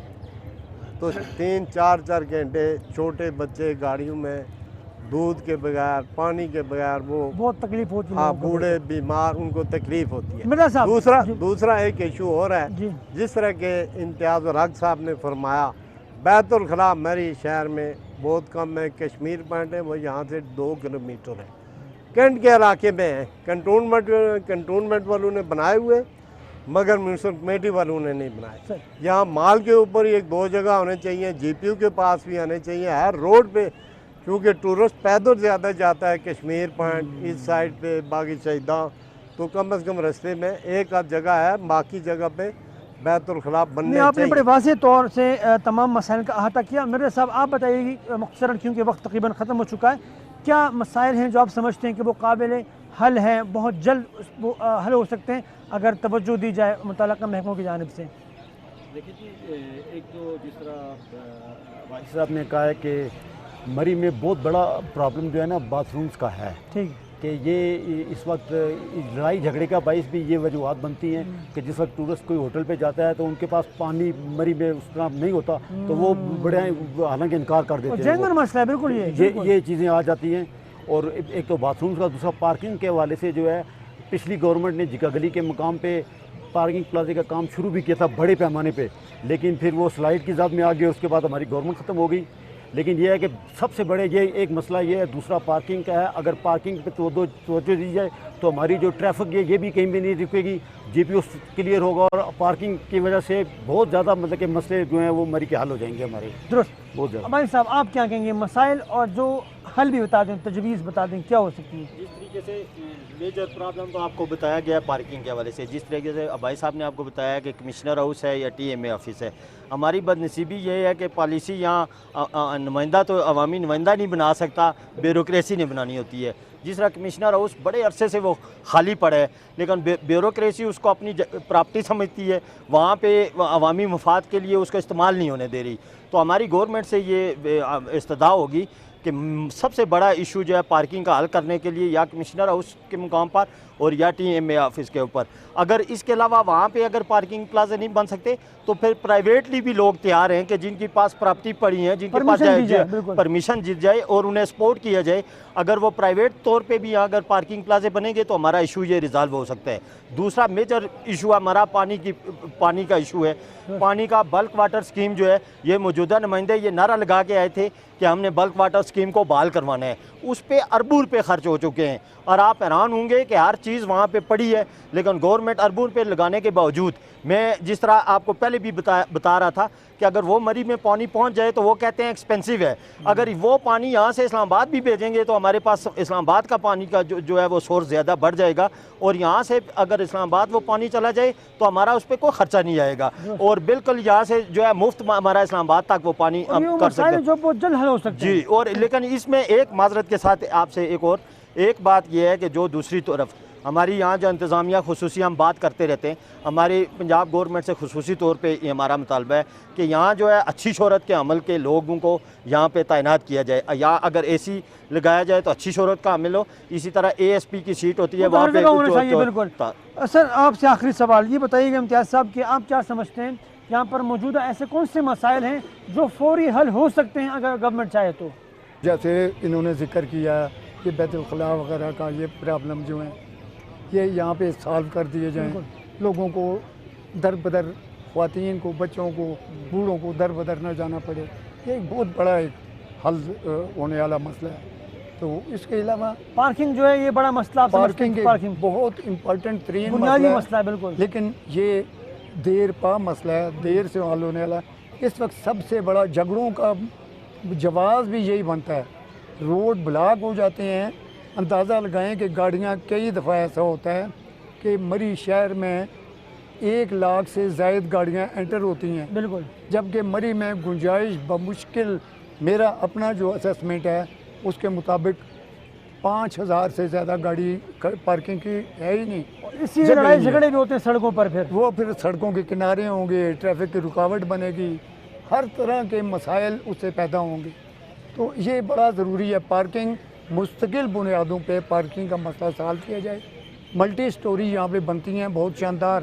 तो 3-4 घंटे छोटे बच्चे गाड़ियों में दूध के बगैर, पानी के बगैर, वो बहुत तकलीफ होती है। हाँ, बूढ़े बीमार, उनको तकलीफ होती है। मिर्जा साहब, दूसरा एक इशू और है, जिस तरह के इम्तियाज़ हक साहब ने फरमाया, बैतुल खला मरी शहर में बहुत कम है, कश्मीर पॉइंट है वो यहाँ से 2 किलोमीटर है, कैंट के इलाके में है, कंटोनमेंट वालों ने बनाए हुए मगर म्यूनसिपल कमेटी वालों ने नहीं बनाए। यहाँ माल के ऊपर ही 1-2 जगह होने चाहिए, जीपीयू के पास भी आने चाहिए, हर रोड पे, क्योंकि टूरिस्ट पैदल ज़्यादा जाता है कश्मीर पॉइंट इस साइड पे, बागी शहीदा, तो कम अज़ कम रास्ते में एक आध जगह है, बाकी जगह पे बैतुल खला बनने चाहिए। आपने बड़े वाज़ेह तौर से तमाम मसाइल का अहाता किया। मेरे साहब आप बताइए मुख्तसरन, क्योंकि वक्त तकरीबन ख़त्म हो चुका है, क्या मसाइल हैं जो आप समझते हैं कि वो काबिल हल हैं, बहुत जल्द वो हल हो सकते हैं अगर तवज्जो दी जाए मुतल्लिका महकमों की जानिब से? देखिए जी, एक तो जिस तरह वाजिद साहब ने कहा है कि मरी में बहुत बड़ा प्रॉब्लम जो है ना बाथरूम्स का है, ठीक, कि ये इस वक्त लड़ाई झगड़े का बाइस भी ये वजूहत बनती हैं कि जिस वक्त टूरिस्ट कोई होटल पे जाता है तो उनके पास पानी मरी में उस तरह नहीं होता तो वो बड़े हालांकि इनकार कर देते हैं। जेन्युइन मसला है, बिल्कुल ये चीज़ें आ जाती हैं। और एक तो बाथरूम्स का, दूसरा पार्किंग के हवाले से जो है पिछली गवर्नमेंट ने जिका गली के मुकाम पे पार्किंग प्लाजे का काम शुरू भी किया था बड़े पैमाने पे, लेकिन फिर वो स्लाइड की ज़द में आ गया, उसके बाद हमारी गवर्नमेंट ख़त्म हो गई। लेकिन ये है कि सबसे बड़े ये एक मसला ये है, दूसरा पार्किंग का है। अगर पार्किंग पे तवज्जो दी जाए तो हमारी जो ट्रैफिक है ये भी कहीं भी नहीं रुकेगी, जीपीओ क्लियर होगा और पार्किंग की वजह से बहुत ज़्यादा मतलब के मसले जो हैं वो मरी के हल हो जाएंगे हमारे, दुरुस्त। बहुत ज़्यादा। भाई साहब आप क्या कहेंगे, मसाइल और जो حل بھی بتا دیں, تجویز بتا دیں کیا ہو سکتی ہے. جس طریقے سے میجر پرابلم تو آپ کو بتایا گیا پارکنگ کے حوالے سے, جس طریقے سے بھائی صاحب نے آپ کو بتایا کہ کمشنر ہاؤس ہے یا ٹی ایم اے آفس ہے. ہماری بد نصیبی یہ ہے کہ پالیسی یہاں نمائندہ تو عوامی نمائندہ نہیں بنا سکتا, بیوروکریسی نے بنانی ہوتی ہے. جس طرح کمشنر ہاؤس بڑے عرصے سے وہ خالی پڑا ہے, لیکن بیوروکریسی اس کو اپنی پراپرٹی سمجھتی ہے, وہاں پہ عوامی مفاد کے لیے اس کا استعمال نہیں ہونے دے رہی. تو ہماری گورنمنٹ سے یہ استدعا ہوگی کہ سب سے بڑا ایشو جو ہے پارکنگ کا حل کرنے کے لیے یا کمشنر ہاؤس کے مقام پر اور یا ٹی ایم اے آفس کے اوپر, اگر اس کے علاوہ وہاں پہ اگر پارکنگ پلازے نہیں بن سکتے تو پھر پرائیویٹلی بھی لوگ تیار ہیں کہ جن کے پاس پراپرٹی پڑی ہیں, جن کے پاس پرمیشن دی جائے اور انہیں سپورٹ کیا جائے. اگر وہ پرائیویٹ طور پہ بھی اگر پارکنگ پلازے بنیں گے تو ہمارا ایشو یہ ریزالو ہو سکتا ہے. دوسرا میجر ایشو ہمارا پانی کا ایشو ہے. پانی کا بلک واٹر سکیم جو ہے, یہ موجودہ نمائندے یہ نعرہ لگا کے آئے تھے کہ ہم نے بلک واٹر سکیم کو بحال کروانا ہے. اس پہ اربوں روپے خرچ ہو چکے ہیں اور آپ حیران ہوں گے کہ ہر چیز وہاں پہ پڑی ہے, لیکن گورنمنٹ اربوں روپے لگانے کے باوجود, میں جس طرح آپ کو پہلے بھی بتا رہا تھا کہ اگر وہ مری میں پانی پہنچ جائے تو وہ کہتے ہیں ایکسپینسو ہے. اگر وہ پانی یہاں سے اسلام آباد بھی بھیجیں گے تو ہمارے پاس اسلام آباد کا پانی کا جو ہے وہ سورس زیادہ بڑھ جائے گا, اور یہاں سے اگر اسلام آباد وہ پانی چلا جائے تو ہمارا اس پہ کوئی خرچہ نہیں آئے گا, اور بالکل یہاں سے جو ہے مفت ہمارا اسلام آباد تک وہ پانی کر سکتے ہیں جو بہت جلد حل ہو سکتے ہیں. جی, اور لیکن اس میں ایک معذرت کے ساتھ آپ سے ایک بات یہ ہے کہ جو دوسری طرف ہماری یہاں جو انتظامیہ خصوصی ہم بات کرتے رہتے ہیں, ہماری پنجاب گورنمنٹ سے خصوصی طور پہ یہ ہمارا مطالبہ ہے کہ یہاں جو ہے اچھی شہرت کے عمل کے لوگوں کو یہاں پہ تعینات کیا جائے, یا اگر اے سی لگایا جائے تو اچھی شہرت کا عمل ہو. اسی طرح اے ایس پی کی سیٹ ہوتی ہے وہاں پہ بالکل. سر آپ سے آخری سوال یہ بتائیے گا امتیاز صاحب کہ آپ کیا سمجھتے ہیں یہاں پر موجودہ ایسے کون سے مسائل ہیں جو فوری حل ہو سکتے ہیں اگر گورنمنٹ چاہے تو؟ جیسے انہوں نے ذکر کیا کہ بیت الخلاء وغیرہ کا یہ پرابلم جو ہیں یہ یہاں پہ سالو کر دیے جائیں, لوگوں کو در بدر, خواتین کو, بچوں کو, بوڑھوں کو در بدر نہ جانا پڑے. یہ ایک بہت بڑا ایک حل ہونے والا مسئلہ ہے. تو اس کے علاوہ پارکنگ جو ہے یہ بڑا مسئلہ, پارکنگ بہت امپورٹنٹ ترین بنیادی مسئلہ ہے بالکل, لیکن یہ دیر پا مسئلہ ہے, دیر سے حل ہونے والا. اس وقت سب سے بڑا جھگڑوں کا جواز بھی یہی بنتا ہے, روڈ بلاک ہو جاتے ہیں. اندازہ لگائیں کہ گاڑیاں کئی دفعہ ایسا ہوتا ہے کہ مری شہر میں 1 لاکھ سے زائد گاڑیاں انٹر ہوتی ہیں بالکل, جبکہ مری میں گنجائش بمشکل, میرا اپنا جو اسیسمنٹ ہے اس کے مطابق 5000 سے زیادہ گاڑی پارکنگ کی ہے ہی نہیں. اسی لڑائی جھگڑے بھی ہوتے ہیں سڑکوں پر, پھر سڑکوں کے کنارے ہوں گے, ٹریفک کی رکاوٹ بنے گی, ہر طرح کے مسائل اس سے پیدا ہوں گے. تو یہ بڑا ضروری ہے پارکنگ مستقل بنیادوں پہ پارکنگ کا مسئلہ سالو کیا جائے. ملٹی سٹوری یہاں پہ بنتی ہیں, بہت شاندار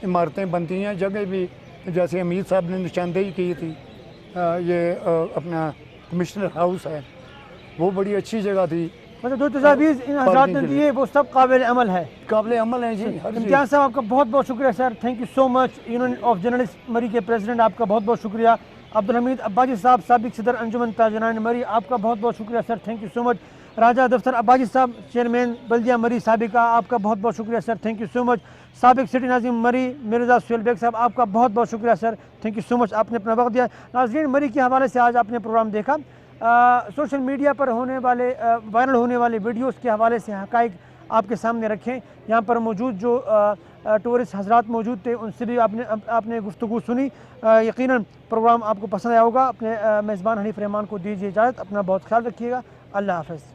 عمارتیں بنتی ہیں. جگہ بھی جیسے امید صاحب نے نشاندہی کی تھی, یہ اپنا کمشنر ہاؤس ہے, وہ بڑی اچھی جگہ تھی. مطلب جو تجاویز ان حضرات نے دیے وہ سب قابل عمل ہے, قابل عمل ہیں. جی امتیاز صاحب آپ کا بہت بہت شکریہ sir, thank you so much. Union of journalist Murree کے پریزیڈنٹ آپ کا بہت بہت شکریہ. عبدالحمید عباسی صاحب سابق صدر انجمن تاجران مری, آپ کا بہت بہت شکریہ سر, تھینک یو سو مچ. راجہ دفتر عباسی صاحب چیئرمین بلدیہ مری سابقہ, آپ کا بہت بہت شکریہ سر, تھینک یو سو مچ. سابق سٹی ناظم مری مرزا سہیل بیگ صاحب, آپ کا بہت بہت شکریہ سر, تھینک یو سو مچ, آپ نے اپنا وقت دیا. ناظرین, مری کے حوالے سے آج آپ نے پروگرام دیکھا. سوشل میڈیا پر ہونے والے وائرل ہونے والے ویڈیوز کے حوالے سے حقائق آپ کے سامنے رکھیں. یہاں پر موجود جو ٹورسٹ حضرات موجود تھے ان سے بھی آپ نے گفتگو سنی. یقیناً پروگرام آپ کو پسند آیا ہوگا. اپنے میزبان حنیف رحمان کو دیجیے اجازت, اپنا بہت خیال رکھیے گا. اللہ حافظ.